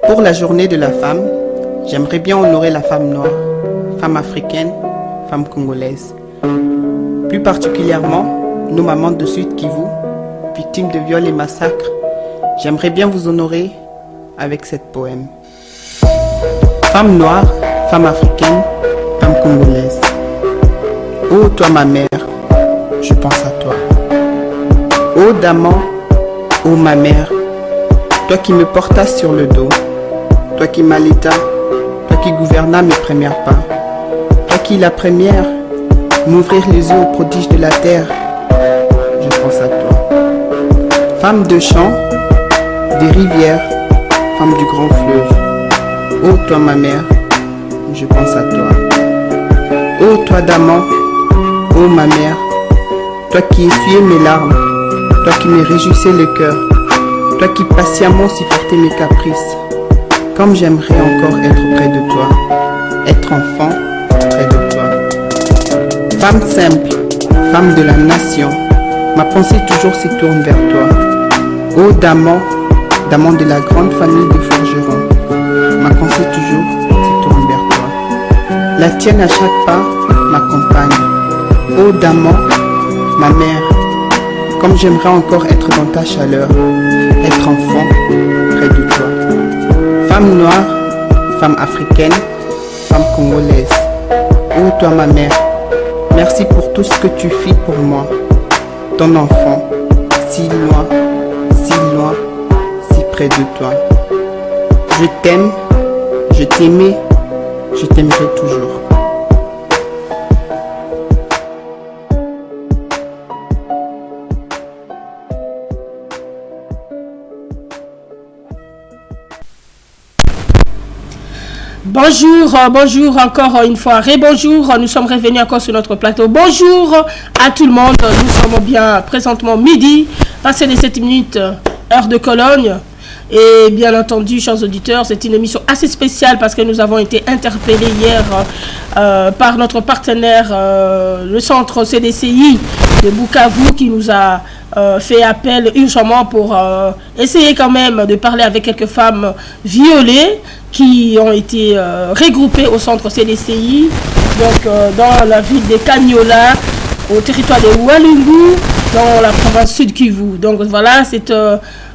Pour la journée de la femme, j'aimerais bien honorer la femme noire, femme africaine, femme congolaise. Plus particulièrement, nos mamans de Sud Kivu, victimes de viols et massacres. J'aimerais bien vous honorer avec cette poème. Femme noire, femme africaine, femme congolaise. Oh toi ma mère, je pense à toi. Oh Daman, oh ma mère, toi qui me portas sur le dos, toi qui m'allaita, toi qui gouvernas mes premiers pas, toi qui la première m'ouvrir les yeux aux prodiges de la terre, je pense à toi. Femme de champs, des rivières, femme du grand fleuve, oh toi ma mère, je pense à toi. Oh toi Daman, oh ma mère, toi qui essuyais mes larmes, toi qui me réjouissais le cœur, toi qui patiemment supportais mes caprices, comme j'aimerais encore être près de toi, être enfant près de toi. Femme simple, femme de la nation, ma pensée toujours se tourne vers toi. Ô Daman, Daman de la grande famille de forgerons, ma pensée toujours se tourne vers toi. La tienne à chaque pas m'accompagne. Ô Daman, ma mère, comme j'aimerais encore être dans ta chaleur, être enfant près de toi. Femme noire, femme africaine, femme congolaise. Oh toi ma mère, merci pour tout ce que tu fis pour moi. Ton enfant, si loin, si près de toi. Je t'aime, je t'aimais, je t'aimerai toujours. Bonjour encore une fois, rebonjour, nous sommes revenus encore sur notre plateau. Bonjour à tout le monde, nous sommes bien présentement midi, passé les 7 minutes, heure de Cologne. Et bien entendu, chers auditeurs, c'est une émission assez spéciale parce que nous avons été interpellés hier par notre partenaire, le centre CDCI de Bukavu, qui nous a fait appel urgemment pour essayer quand même de parler avec quelques femmes violées qui ont été regroupées au centre CDCI, donc dans la ville de Kanyola, au territoire de Walungu, dans la province Sud Kivu. Donc voilà, cette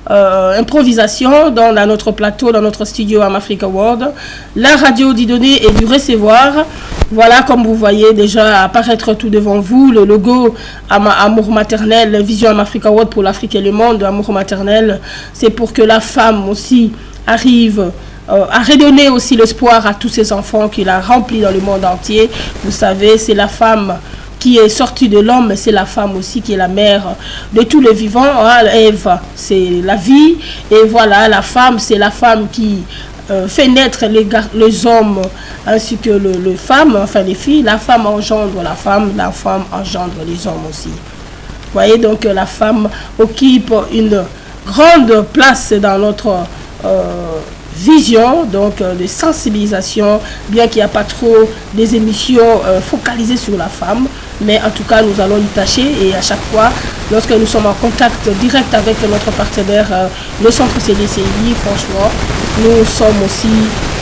improvisation dans notre plateau, dans notre studio Am Africa World. La radio du donner et du recevoir. Voilà, comme vous voyez déjà apparaître tout devant vous, le logo Amour maternel, Vision Am Africa World pour l'Afrique et le monde. Amour maternel, c'est pour que la femme aussi arrive à redonner aussi l'espoir à tous ces enfants qu'il a remplis dans le monde entier. Vous savez, c'est la femme qui est sortie de l'homme, mais c'est la femme aussi qui est la mère de tous les vivants. Hein, Ève, c'est la vie. Et voilà, la femme, c'est la femme qui fait naître les hommes ainsi que les femmes, enfin les filles. La femme engendre la femme engendre les hommes aussi. Vous voyez, donc la femme occupe une grande place dans notre vision, donc de sensibilisation, bien qu'il n'y a pas trop des émissions focalisées sur la femme, mais en tout cas nous allons y tâcher, et à chaque fois lorsque nous sommes en contact direct avec notre partenaire, le centre CDCI, franchement nous sommes aussi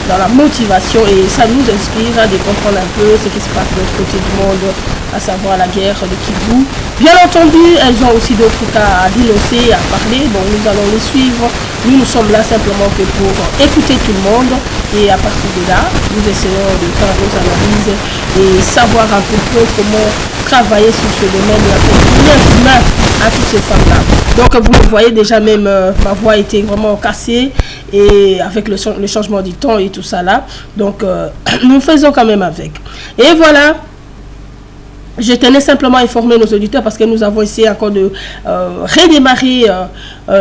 dans la motivation et ça nous inspire de comprendre un peu ce qui se passe de l'autre côté du monde, à savoir la guerre de Kivu. Bien entendu, elles ont aussi d'autres cas à dénoncer, à parler. Bon, nous allons les suivre. Nous sommes là simplement que pour écouter tout le monde. Et à partir de là, nous essayons de faire nos analyses et savoir un peu comment travailler sur ce domaine et faire du lien humain à toutes ces femmes-là. Donc vous me voyez déjà, même ma voix était vraiment cassée et avec le changement du temps et tout ça là. Donc nous faisons quand même avec. Et voilà. Je tenais simplement à informer nos auditeurs parce que nous avons essayé encore de redémarrer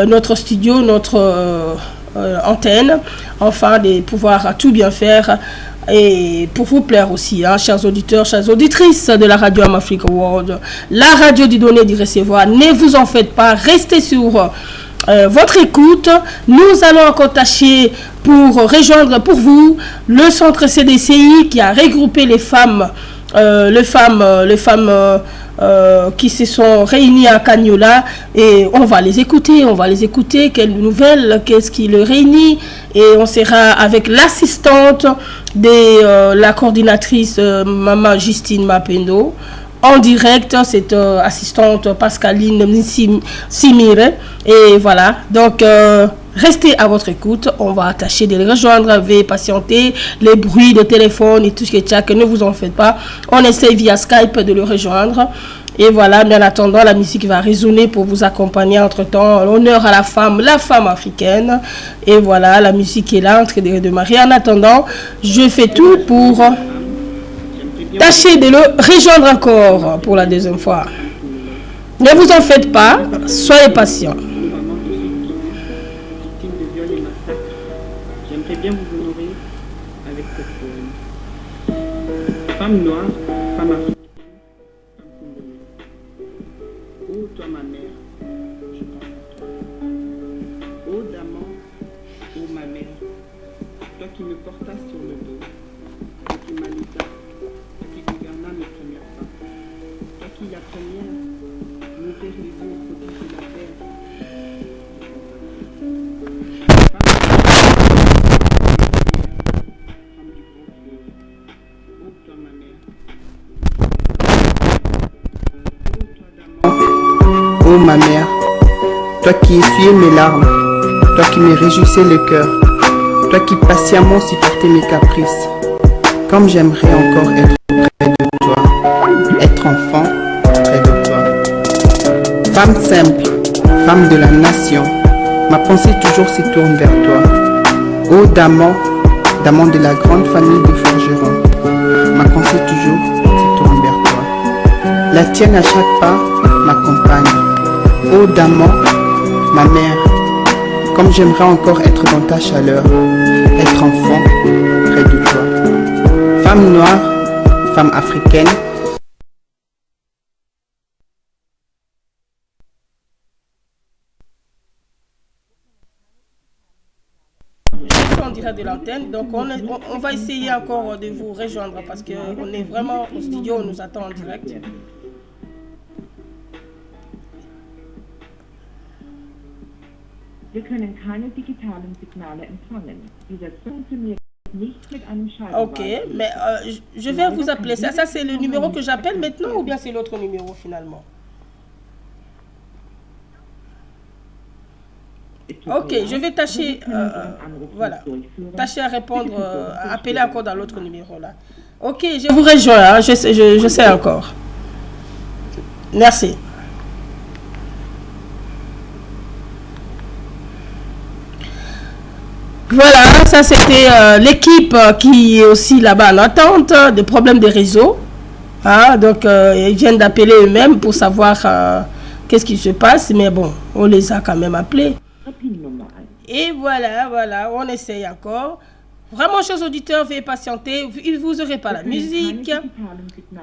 notre studio, notre antenne, enfin de pouvoir tout bien faire et pour vous plaire aussi, hein, chers auditeurs, chères auditrices de la radio Am Africa World, la radio du donner du recevoir. Ne vous en faites pas, restez sur votre écoute. Nous allons encore tâcher pour rejoindre pour vous le centre CDCI qui a regroupé les femmes qui se sont réunies à Kanyola, et on va les écouter, quelles nouvelles, qu'est-ce qui les réunit Et on sera avec l'assistante de la coordinatrice Maman Justine Mapendo. En direct, cette assistante Pascaline Simire. Et voilà, donc restez à votre écoute. On va tâcher de les rejoindre, veuillez patienter. Les bruits de téléphone et tout ce qui est tchac, ne vous en faites pas. On essaie via Skype de le rejoindre. Et voilà, mais en attendant, la musique va résonner pour vous accompagner entre-temps. L'honneur à la femme africaine. Et voilà, la musique est là en train de démarrer. En attendant, je fais tout pour tâcher de le rejoindre encore pour la deuxième fois. Ne vous en faites pas, soyez patients. J'aimerais bien vous honorer avec cette poème. Femme noire, femme africaine, femme congolaise. Oh, toi ma mère, je pense à toi. Oh, Daman, oh ma mère, toi qui me portas sur le dos, toi qui m'alitas, toi qui gouverna mes premières pas, toi qui la première m'ouvrir les yeux au côté de la terre. Oh ma mère, toi qui essuyais mes larmes, toi qui me réjouissais le cœur, toi qui patiemment supportais mes caprices, comme j'aimerais encore être près de toi, être enfant près de toi. Femme simple, femme de la nation, ma pensée toujours se tourne vers toi. Ô Daman, Daman de la grande famille de forgerons, ma pensée toujours se tourne vers toi. La tienne à chaque pas m'accompagne. Ô Daman, ma mère, comme j'aimerais encore être dans ta chaleur, être enfant près de toi. Femme noire, femme africaine. On dirait de l'antenne, donc on va essayer encore de vous rejoindre parce qu'on est vraiment au studio, on nous attend en direct. Wir können keine digitalen Signale empfangen. Dieser funktioniert nicht mit einem Schalter. Ok, mais je vais vous appeler. Ça c'est le numéro que j'appelle maintenant ou bien c'est l'autre numéro finalement? Ok, je vais tâcher, voilà, tâcher à répondre, à appeler encore dans l'autre numéro là. Ok, je vous rejoins, hein, je sais encore. Merci. Voilà, ça c'était l'équipe qui est aussi là-bas en attente, des problèmes de réseau. Hein, donc ils viennent d'appeler eux-mêmes pour savoir qu'est-ce qui se passe, mais bon, on les a quand même appelés. Et voilà, on essaye encore. Vraiment, chers auditeurs, veuillez patienter. Vous n'aurez pas la musique.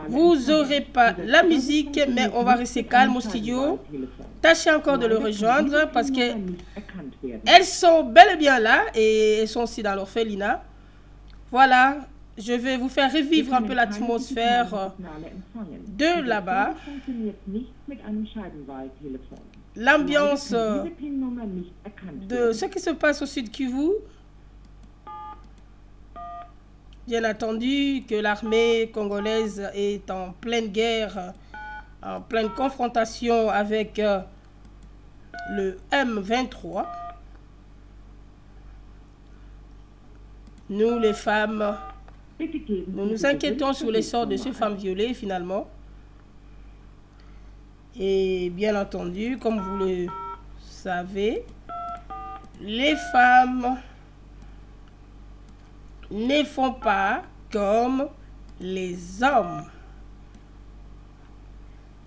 Vous n'aurez pas la musique, mais on va rester calme au studio. Tâchez encore de le rejoindre parce que elles sont bel et bien là et elles sont aussi dans l'orphelinat. Voilà, je vais vous faire revivre un peu l'atmosphère de là-bas. L'ambiance de ce qui se passe au Sud Kivu. Bien entendu que l'armée congolaise est en pleine guerre, en pleine confrontation avec le M23. Nous, les femmes, nous nous inquiétons sur les sorts de ces femmes violées finalement. Et bien entendu, comme vous le savez, les femmes ne font pas comme les hommes.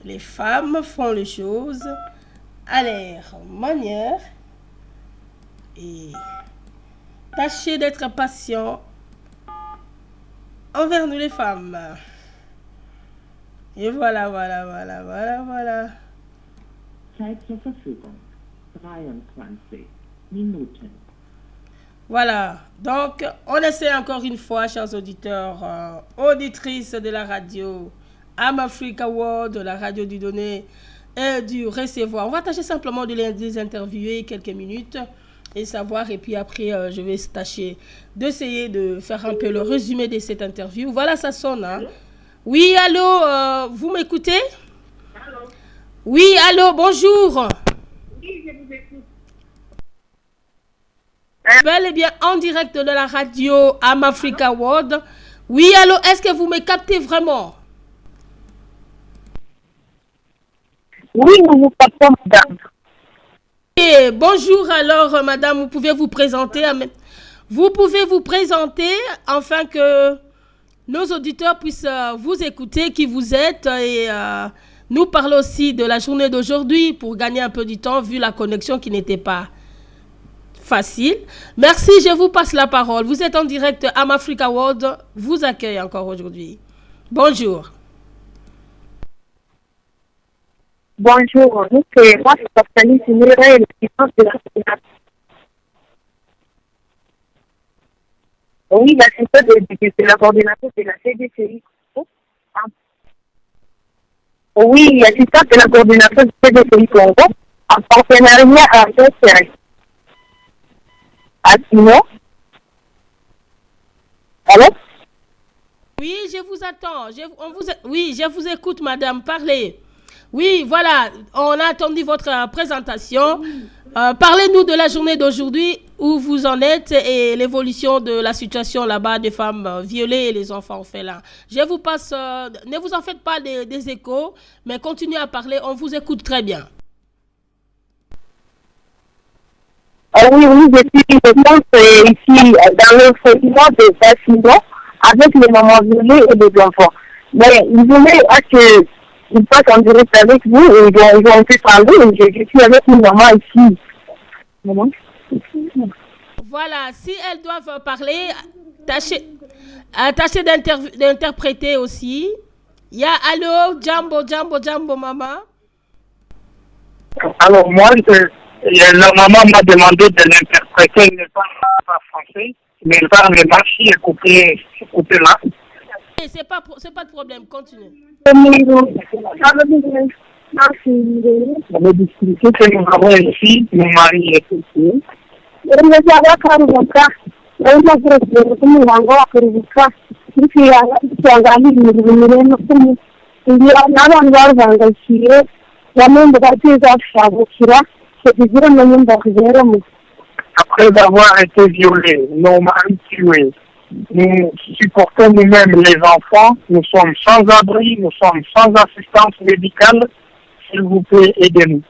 Les femmes font les choses à leur manière et tâchez d'être patient envers nous les femmes. Et voilà. Zeit zur Verfügung. 23 Minuten. Voilà, donc on essaie encore une fois, chers auditeurs, auditrices de la radio Africa World, de la radio du donner et du recevoir. On va tâcher simplement de les interviewer quelques minutes et savoir. Et puis après, je vais tâcher d'essayer de faire un peu le résumé de cette interview. Voilà, ça sonne. Hein? Oui, allô, vous m'écoutez? Oui, allô, bonjour. Oui, je vous écoute. Bel et bien en direct de la radio Am Africa World. Oui, allô, est-ce que vous me captez vraiment? Oui, nous vous captons, madame. Et bonjour alors, madame, vous pouvez vous présenter. Vous pouvez vous présenter afin que nos auditeurs puissent vous écouter, qui vous êtes, et nous parler aussi de la journée d'aujourd'hui pour gagner un peu du temps vu la connexion qui n'était pas facile. Merci, je vous passe la parole. Vous êtes en direct Am Africa World, vous accueille encore aujourd'hui. Bonjour. Bonjour, moi c'est Pascaline Simira, l'assistante de la coordination. Oui, l'assistante de la coordination de la CDCI. Oui, l'assistante de la coordination de la CDCI Congo, en partenariat avec CRS. Sinon, allô? Oui, je vous attends. Oui, je vous écoute, madame. Parlez. Oui, voilà. On a attendu votre présentation. Parlez-nous de la journée d'aujourd'hui, où vous en êtes et l'évolution de la situation là-bas des femmes violées et les enfants orphelins. Je vous passe. Ne vous en faites pas des échos, mais continuez à parler. On vous écoute très bien. Oui, je pense ici dans le foyer de Bassino avec les mamans violées et les enfants. Mais ils voulaient qu'ils passent en direct avec vous et ils ont fait parler. Je suis avec une maman ici. Maman? Voilà, si elles doivent parler, tâchez d'interpréter aussi. Il y a allô, Jambo, maman. Alors moi, la maman m'a demandé de l'interpréter. Elle ne parle pas français, mais elle parle de marcher et couper là. C'est pas de problème, continue. On va discuter que nous avons ici, mon mari est ici. Après avoir été violés, nos maris tués, nous supportons nous-mêmes les enfants, nous sommes sans abri, nous sommes sans assistance médicale. S'il vous plaît, aidez-nous.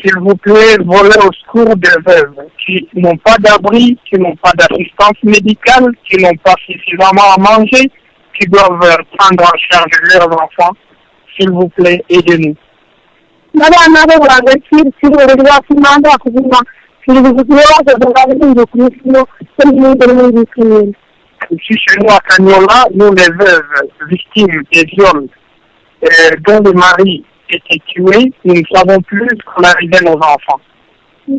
S'il vous plaît, volez au secours des veuves qui n'ont pas d'abri, qui n'ont pas d'assistance médicale, qui n'ont pas suffisamment à manger, qui doivent prendre en charge leurs enfants. S'il vous plaît, aidez-nous. Ici, chez nous à Cagnola, nous les veuves victimes des viols dont le mari était tué, nous ne savons plus qu'on arrivait nos enfants. Je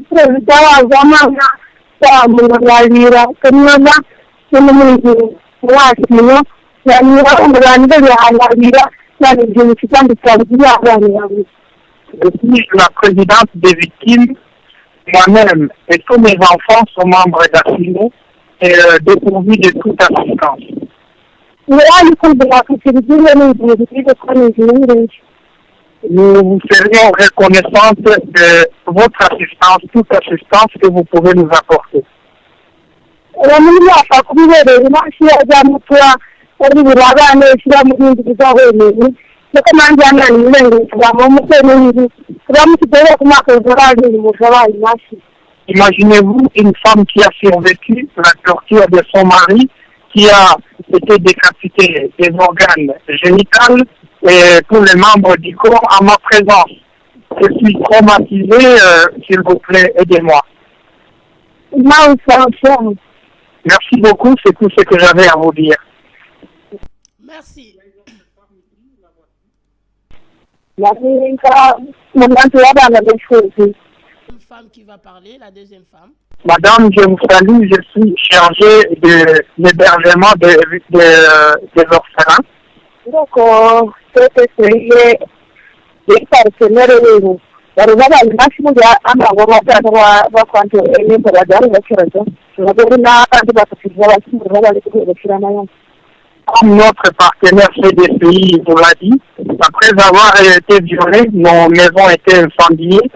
suis la présidente des victimes, moi-même et tous mes enfants sont membres d'Assimo et dépourvus de toute assistance. Nous vous serions reconnaissantes de votre assistance, toute assistance que vous pouvez nous apporter. Imaginez-vous une femme qui a survécu la torture de son mari, qui a été décapité des organes génitaux et tous les membres du corps à ma présence. Je suis traumatisé, s'il vous plaît, aidez-moi. Merci beaucoup, c'est tout ce que j'avais à vous dire. Merci. Une femme qui va parler, la deuxième femme. Madame, je vous salue, je suis chargé de l'hébergement des orphelins. D'accord. Les partenaires, les maximum de Amagoma, Vacanto, et les Paradar, la Kirajo. Je vais vous Comme notre partenaire CDCI vous l'a dit, après avoir été violés, nos maisons étaient incendiées.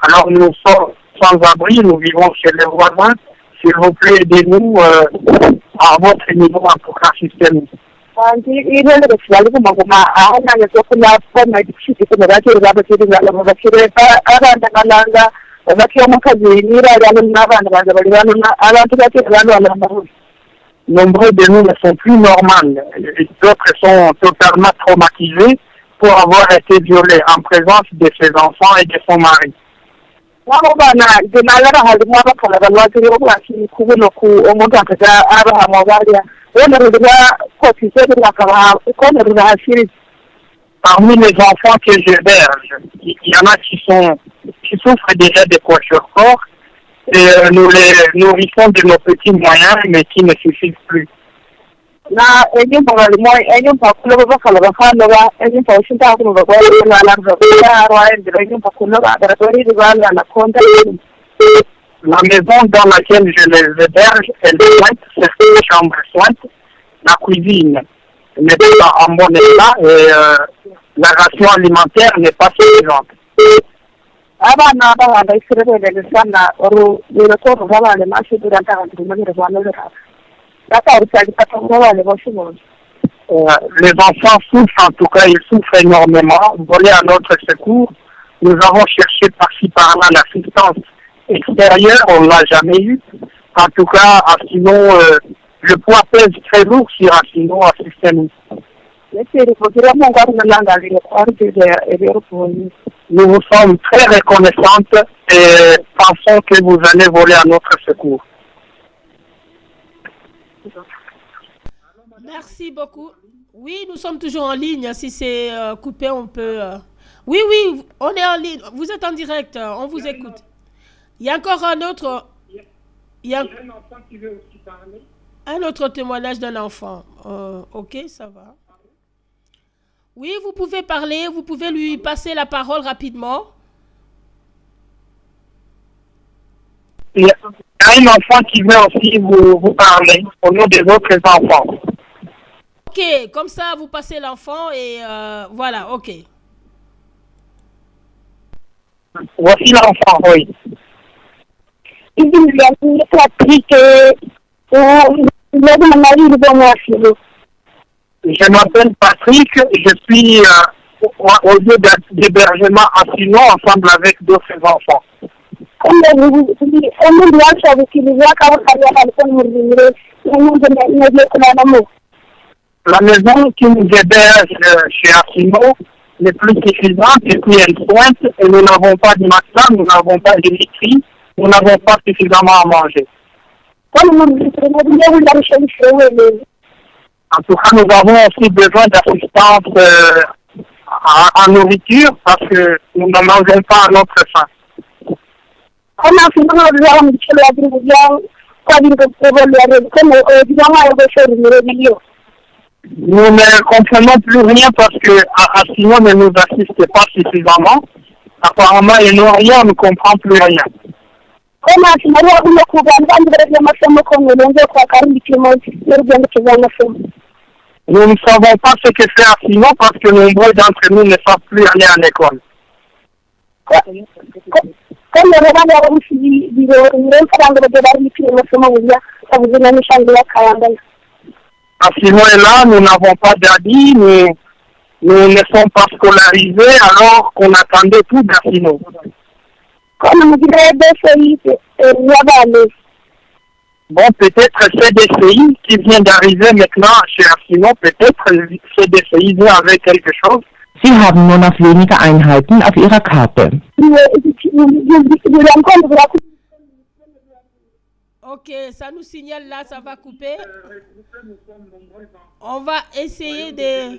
Alors nous sommes sans abri, nous vivons chez les voisins. S'il vous plaît, aidez-nous à votre niveau en tout cas système. Nombreux de nous ne sont plus normales. D'autres sont totalement traumatisés pour avoir été violés en présence de ses enfants et de son mari. Parmi les enfants que j'héberge, il y en a qui souffrent déjà de kwashiorkor et nous les nourrissons de nos petits moyens mais qui ne suffisent plus. La maison dans laquelle je les héberge, elle soigne, certaines chambres soignent, la cuisine n'est pas en bon état et la ration alimentaire n'est pas suffisante. Les enfants souffrent, en tout cas, ils souffrent énormément. Volés à notre secours, nous avons cherché par-ci par-là l'assistance extérieure, on ne l'a jamais eu. En tout cas, sinon, le poids pèse très lourd sur Assino, assistez-nous. Nous vous sommes très reconnaissantes et pensons que vous allez voler à notre secours. Merci beaucoup. Oui, nous sommes toujours en ligne. Si c'est coupé, on peut... Oui, oui, on est en ligne. Vous êtes en direct. On vous écoute. Il y a encore un autre... Il y a un enfant qui veut aussi parler. Un autre témoignage d'un enfant. Ok, ça va. Oui, vous pouvez parler. Vous pouvez lui passer la parole rapidement. Il y a un enfant qui veut aussi vous parler au nom des autres enfants. Ok, comme ça, vous passez l'enfant et voilà, ok. Voici l'enfant, oui. Je m'appelle Patrick, je suis au lieu d'hébergement à Sino ensemble avec d'autres enfants. La maison qui nous héberge chez Assino n'est plus suffisante et puis elle pointe et nous n'avons pas de matelas, nous n'avons pas de literie, nous n'avons pas suffisamment à manger. En tout cas, nous avons aussi besoin d'assistance en nourriture parce que nous ne mangeons pas à notre faim. Nous ne comprenons plus rien parce que Assino ne nous assiste pas suffisamment. Apparemment, ils n'ont rien, on ne comprend plus rien. Nous ne savons pas ce que fait Assino parce que nombreux d'entre nous ne savent plus aller à l'école. Assino est là, nous n'avons pas d'habits, nous ne sommes pas scolarisés alors qu'on attendait tout d'Assino. Bon, peut-être CDCI qui vient d'arriver maintenant chez Assino, peut-être CDCI vient avec quelque chose. Sie haben nur noch wenige Einheiten auf Ihrer Karte. Ok, ça nous signale là, ça va couper. On va essayer de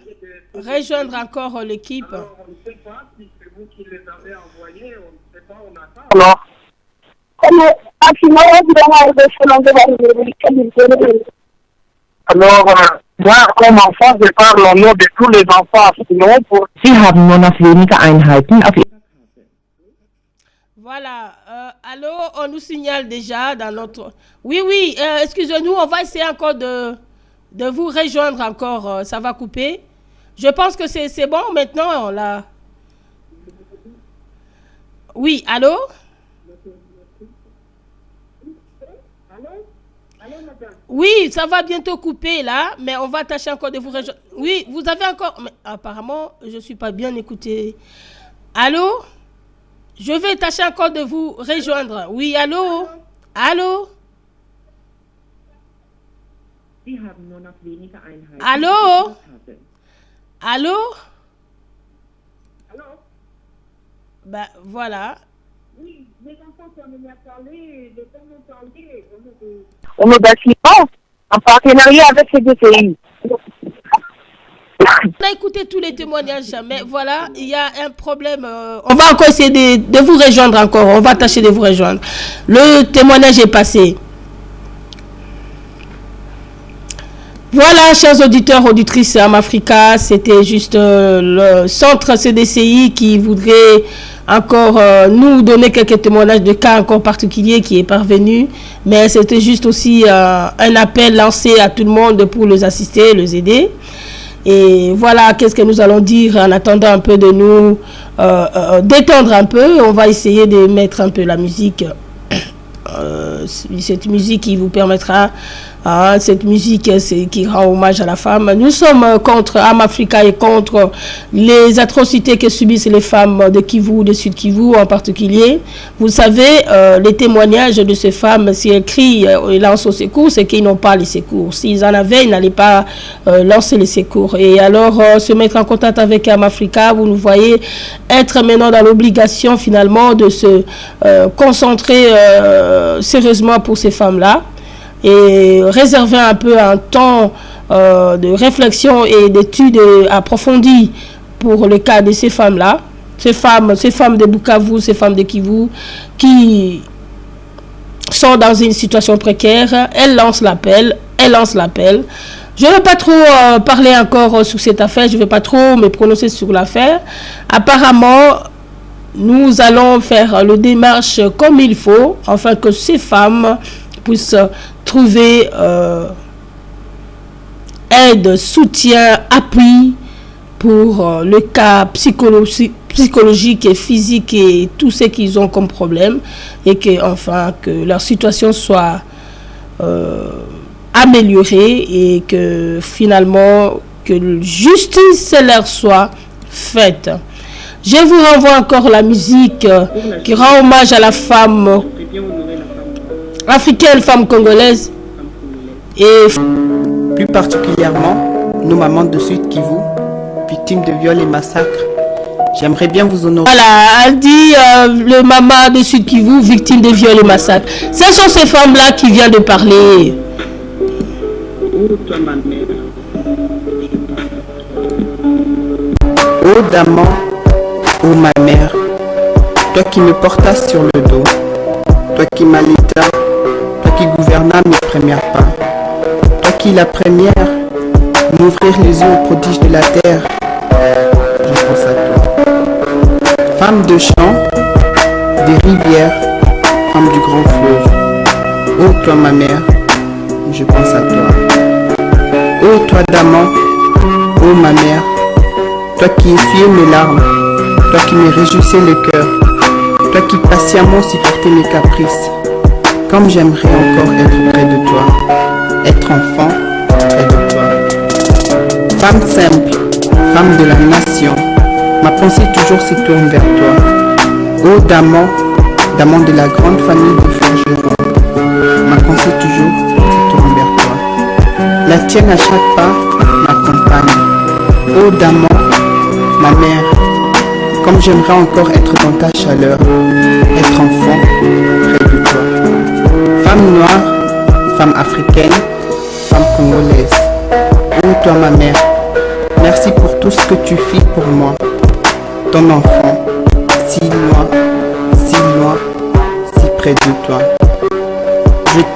rejoindre encore l'équipe. On ne sait pas si c'est vous qui les avez envoyés, on ne sait pas, on attend. Alors, Alors, moi, comme enfant, je parle au nom de tous les enfants sinon pour... Sie haben nur noch wenige Einheiten auf Ihrer Voilà. Allô, on nous signale déjà dans notre... Oui, oui, excusez-nous, on va essayer encore de vous rejoindre encore. Ça va couper. Je pense que c'est bon maintenant. Là. Oui, allô? Oui, ça va bientôt couper là, mais on va tâcher encore de vous rejoindre. Oui, vous avez encore... Mais apparemment, je ne suis pas bien écouté. Allô? Je vais tâcher encore de vous rejoindre. Oui, allô? Allô? Allô? Allô? Ben, voilà. Oui, les enfants qui ont à parler, de temps en temps, On est bâtiment en partenariat avec ces deux pays. On a écouté tous les témoignages, mais voilà, il y a un problème. On va encore essayer de vous rejoindre encore. On va tâcher de vous rejoindre. Le témoignage est passé. Voilà, chers auditeurs, auditrices Amafrica, c'était juste le centre CDCI qui voudrait encore nous donner quelques témoignages de cas encore particuliers qui est parvenu, mais c'était juste aussi un appel lancé à tout le monde pour les assister, les aider. Et voilà, qu'est-ce que nous allons dire en attendant un peu de nous détendre un peu. On va essayer de mettre un peu la musique, cette musique qui vous permettra, cette musique qui rend hommage à la femme. Nous sommes contre Amafrica et contre les atrocités que subissent les femmes de Kivu, de Sud Kivu en particulier. Vous savez, les témoignages de ces femmes, si elles crient et lancent au secours, c'est qu'ils n'ont pas les secours. S'ils en avaient, ils n'allaient pas lancer les secours. Et alors, se mettre en contact avec Amafrica, vous nous voyez être maintenant dans l'obligation finalement de se concentrer sérieusement pour ces femmes-là et réserver un peu un temps de réflexion et d'études approfondies pour le cas de ces femmes-là, ces femmes de Bukavu, ces femmes de Kivu, qui sont dans une situation précaire. Elles lancent l'appel. Je ne vais pas trop parler encore sur cette affaire, je ne vais pas trop me prononcer sur l'affaire. Apparemment, nous allons faire le démarche comme il faut, afin que ces femmes puissent trouver aide, soutien, appui pour le cas psychologique et physique et tout ce qu'ils ont comme problème, et que leur situation soit améliorée et que finalement que justice leur soit faite. Je vous renvoie encore la musique qui rend hommage à la femme africaine, femme congolaise. Et plus particulièrement, nos mamans de Sud Kivu, victimes de viols et massacres. J'aimerais bien vous honorer. Voilà, elle dit le maman de Sud Kivu, victime de viols et massacres. Ce sont ces femmes-là qui viennent de parler. Ô Daman, ô ma mère, toi qui me portas sur le dos, toi qui m'allaitas, toi qui gouvernas mes premiers pas, toi qui la première m'ouvrir les yeux aux prodiges de la terre, je pense à toi. Femme de champs, des rivières, femme du grand fleuve, ô toi ma mère, je pense à toi. Ô toi Daman, ô ma mère, toi qui essuyais mes larmes, toi qui me réjouissais le cœur, toi qui patiemment supportais mes caprices, comme j'aimerais encore être près de toi, être enfant près de toi. Femme simple, femme de la nation, ma pensée toujours se tourne vers toi. Ô Daman, Daman de la grande famille de forgerons, ma pensée toujours se tourne vers toi. La tienne à chaque pas m'accompagne. Ô Daman, ma mère, comme j'aimerais encore être dans ta chaleur, être enfant près de toi. Femme noire, femme africaine, femme congolaise. Ô toi ma mère, merci pour tout ce que tu fis pour moi. Ton enfant, si loin, si près de toi.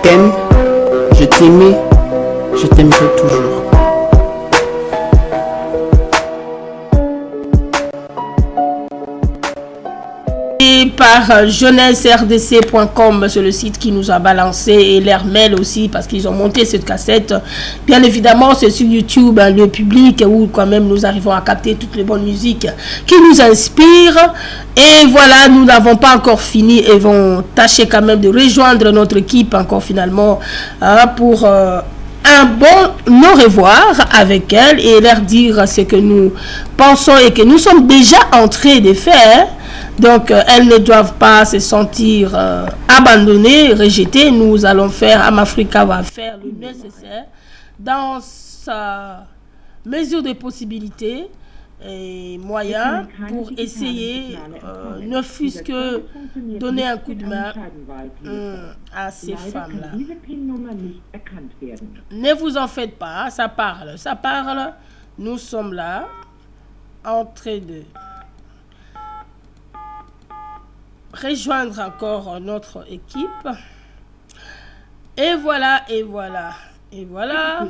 t'aime, je t'aimais, je t'aimerai toujours. Et par jeunesserdc.com, c'est le site qui nous a balancé, et leur mail aussi, parce qu'ils ont monté cette cassette. Bien évidemment, c'est sur YouTube, hein, le public, où quand même nous arrivons à capter toutes les bonnes musiques qui nous inspirent. Et voilà, nous n'avons pas encore fini et vont tâcher quand même de rejoindre notre équipe encore finalement pour un bon au revoir avec elle et leur dire ce que nous pensons et que nous sommes déjà en train de faire. Donc, elles ne doivent pas se sentir abandonnées, rejetées. Nous allons faire, Amafrica va faire le nécessaire dans sa mesure de possibilités et moyens pour essayer, ne fût-ce que donner un coup de main à ces femmes-là. Ne vous en faites pas, ça parle, ça parle. Nous sommes là, en train de rejoindre encore notre équipe. Et voilà, et voilà, et voilà.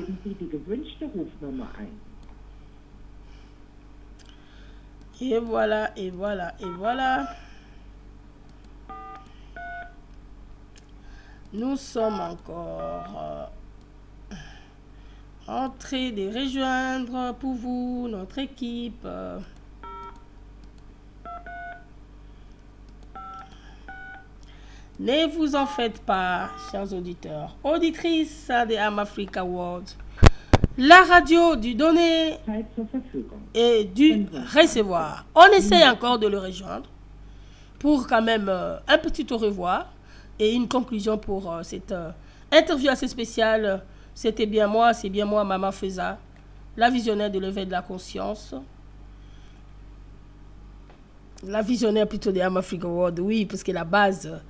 Et voilà, et voilà, et voilà. Nous sommes encore en train de rejoindre pour vous notre équipe. Ne vous en faites pas, chers auditeurs, auditrices de Amafrica World, la radio du donner et du recevoir. On essaie encore de le rejoindre pour quand même un petit au revoir et une conclusion pour cette interview assez spéciale. C'était bien moi, c'est bien moi, Maman Feza, la visionnaire de l'éveil de la conscience. La visionnaire plutôt de Amafrica World, oui, parce que la base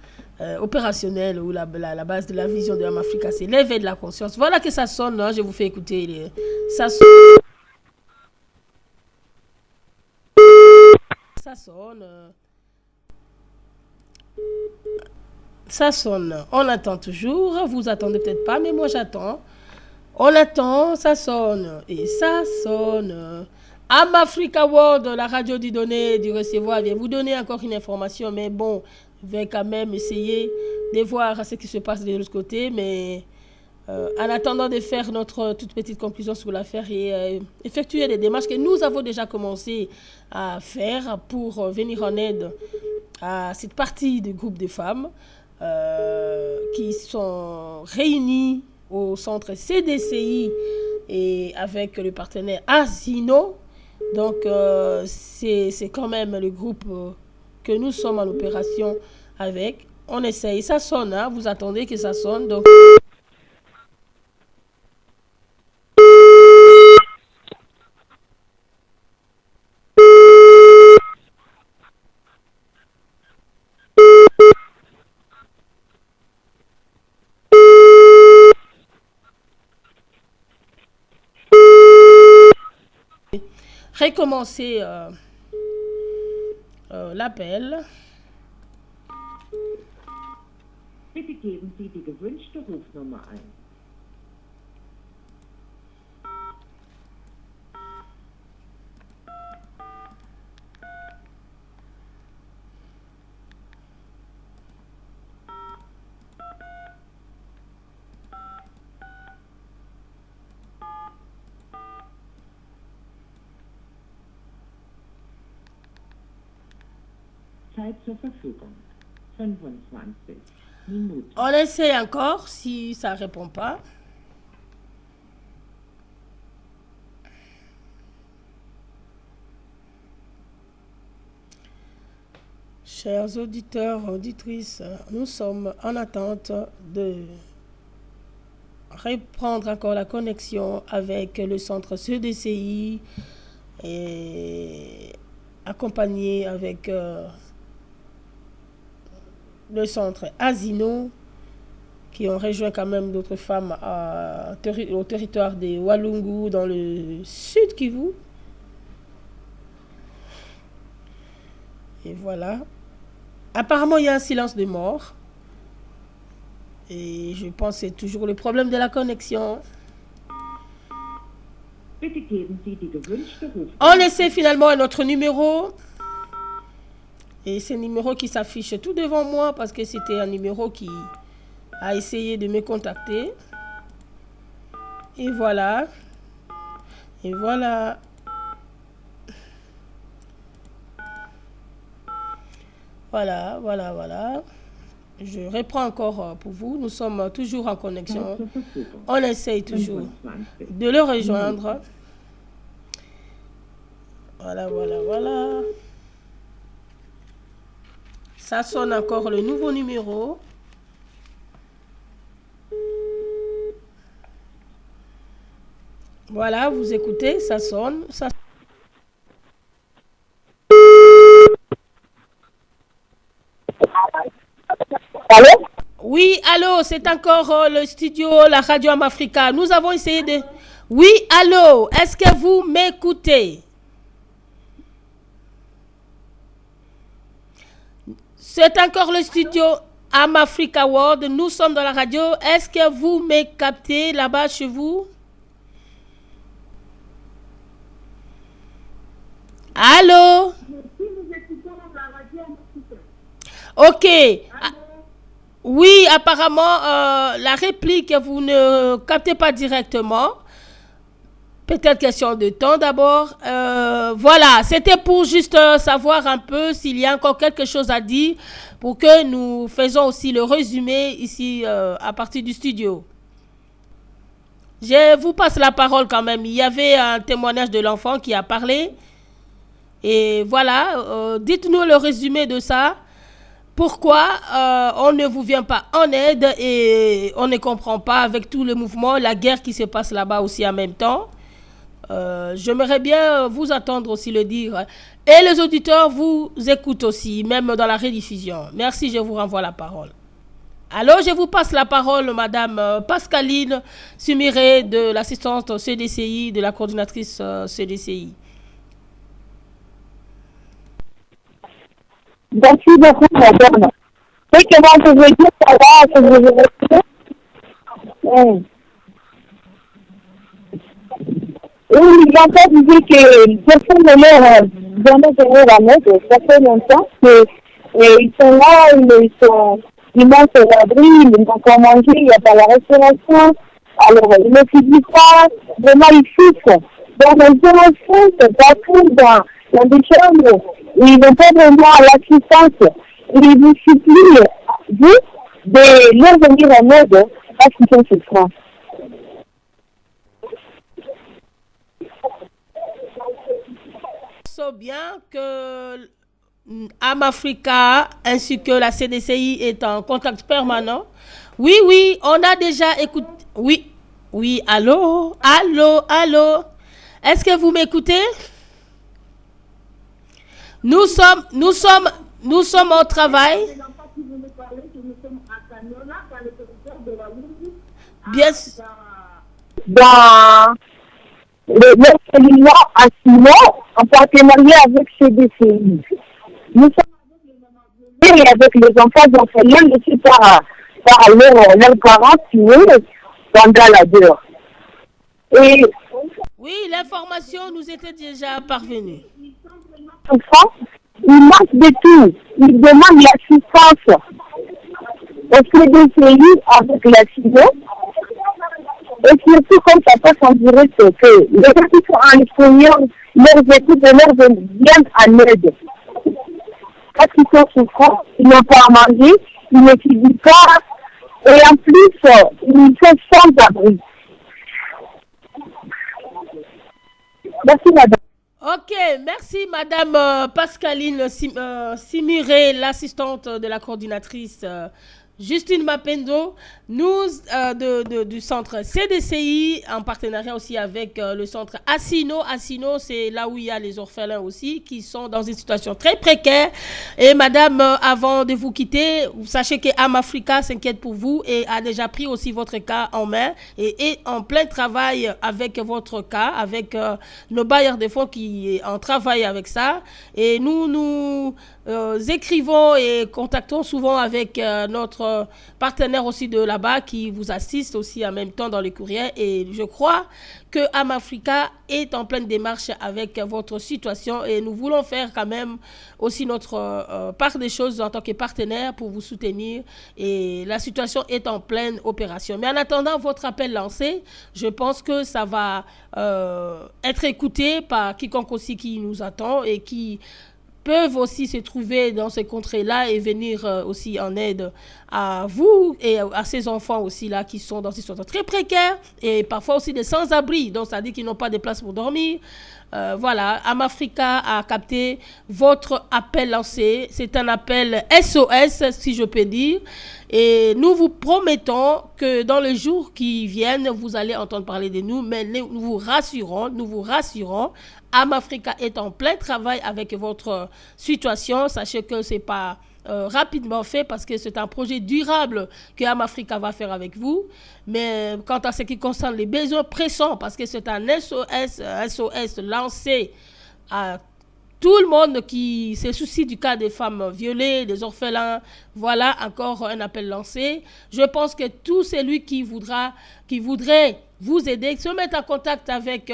opérationnelle ou la base de la vision de Amafrica, c'est l'éveil de la conscience. Voilà que ça sonne, hein, je vous fais écouter. Ça sonne. Ça sonne. Ça sonne. On attend toujours. Vous attendez peut-être pas, mais moi j'attends. On attend, ça sonne. Et ça sonne. Amafrica World, la radio du donner, du recevoir, vient vous donner encore une information, mais bon, je vais quand même essayer de voir ce qui se passe de l'autre côté, mais en attendant de faire notre toute petite conclusion sur l'affaire et effectuer les démarches que nous avons déjà commencé à faire pour venir en aide à cette partie du groupe de femmes qui sont réunies au centre CDCI et avec le partenaire Asino. Donc, c'est quand même le groupe que nous sommes en opération avec. On essaye. Ça sonne, hein? Vous attendez que ça sonne. Donc, recommencer l'appel. Bitte geben Sie die gewünschte Rufnummer ein. Zeit zur Verfügung. 25 Minuten. On essaie encore si ça ne répond pas. Chers auditeurs, auditrices, nous sommes en attente de reprendre encore la connexion avec le centre CDCI et accompagné avec le centre Asino qui ont rejoint quand même d'autres femmes au territoire des Walungu dans le sud Kivu. Et voilà. Apparemment, il y a un silence de mort. Et je pense que c'est toujours le problème de la connexion. Bitte geben Sie die gewünschte Rufnummer. On essaie finalement un autre numéro. Et c'est un numéro qui s'affiche tout devant moi parce que c'était un numéro qui a essayé de me contacter. Et voilà. Et voilà. Voilà, voilà, voilà. Je reprends encore pour vous. Nous sommes toujours en connexion. On essaye toujours de le rejoindre. Voilà, voilà, voilà. Ça sonne encore le nouveau numéro. Voilà, vous écoutez, ça sonne. Ça... Allô? Oui, allô, c'est encore le studio, la radio Amafrica. Nous avons essayé de... Oui, allô, est-ce que vous m'écoutez? C'est encore le studio Amafrica World. Nous sommes dans la radio. Est-ce que vous me captez là-bas chez vous? Allô? Ok. Oui, apparemment, la réplique, vous ne captez pas directement. Peut-être question de temps d'abord. Voilà, c'était pour juste savoir un peu s'il y a encore quelque chose à dire pour que nous faisons aussi le résumé ici à partir du studio. Je vous passe la parole quand même. Il y avait un témoignage de l'enfant qui a parlé. Et voilà, dites-nous le résumé de ça. Pourquoi on ne vous vient pas en aide et on ne comprend pas avec tout le mouvement, la guerre qui se passe là-bas aussi en même temps. J'aimerais bien vous attendre aussi le dire. Et les auditeurs vous écoutent aussi, même dans la rediffusion. Merci, je vous renvoie la parole. Alors, je vous passe la parole, Madame Pascaline Sumiré, de l'assistante CDCI, de la coordinatrice CDCI. Merci beaucoup, madame. C'est que moi, je veux dire, ça va, que je veux dire. Oui, j'entends dire que personne ne leur jamais donné la note, ça fait longtemps qu'ils sont là, ils mangent à l'abri, ils n'ont pas manger, il n'y a pas la restauration. Alors, ils ne s'éduquent pas, vraiment, ils souffrent. Donc, les gens souffrent partout dans des chambres. Ils n'ont pas vraiment l'assistance. Ils vous supplient, vous, de leur venir en aide parce qu'ils sont souffrants. Bien que Amafrica ainsi que la CDCI est en contact permanent. Oui, oui, on a déjà écouté. Oui, oui, allô, allô, allô. Est-ce que vous m'écoutez? Nous sommes au travail. Bien sûr. Dans l'orphelinat à Simon, en partenariat avec CDCI. Nous sommes avec les enfants d'orphelins laissés par leurs parents tués pendant la guerre. Et oui, l'information nous était déjà parvenue. Enfants, ils manquent de tout. Ils demandent l'assistance au CDCI avec la CIO. Et surtout, comme ça passe en direct, que les gens qui sont en extérieur, leurs équipes leur viennent en aide. Parce qu'ils sont souffrants, ils n'ont pas à manger, ils ne s'éduquent pas, et en plus, ils sont sans abri. Merci, madame. Ok, merci Madame Pascaline Simiré, l'assistante de la coordinatrice Justine Mapendo, nous du centre CDCI, en partenariat aussi avec le centre Assino. Assino, c'est là où il y a les orphelins aussi, qui sont dans une situation très précaire. Et madame, avant de vous quitter, sachez que Amafrica s'inquiète pour vous et a déjà pris aussi votre cas en main et est en plein travail avec votre cas, avec nos bailleurs de fonds qui en travaillent avec ça. Et nous écrivons et contactons souvent avec notre notre partenaire aussi de là-bas qui vous assiste aussi en même temps dans les courriers. Et je crois que Amafrica est en pleine démarche avec votre situation et nous voulons faire quand même aussi notre part des choses en tant que partenaire pour vous soutenir. Et la situation est en pleine opération. Mais en attendant votre appel lancé, je pense que ça va être écouté par quiconque aussi qui nous attend et qui peuvent aussi se trouver dans ces contrées-là et venir aussi en aide à vous et à ces enfants aussi là qui sont dans des situations très précaires et parfois aussi des sans-abri, donc ça dit qu'ils n'ont pas de place pour dormir. Voilà, Amafrica a capté votre appel lancé. C'est un appel SOS, si je peux dire. Et nous vous promettons que dans les jours qui viennent, vous allez entendre parler de nous, mais nous vous rassurons. Amafrica est en plein travail avec votre situation. Sachez que c'est pas rapidement fait parce que c'est un projet durable que Amafrica va faire avec vous. Mais quant à ce qui concerne les besoins pressants, parce que c'est un SOS lancé à tout le monde qui se soucie du cas des femmes violées, des orphelins, voilà encore un appel lancé. Je pense que tout celui qui voudrait vous aider, se mettre en contact avec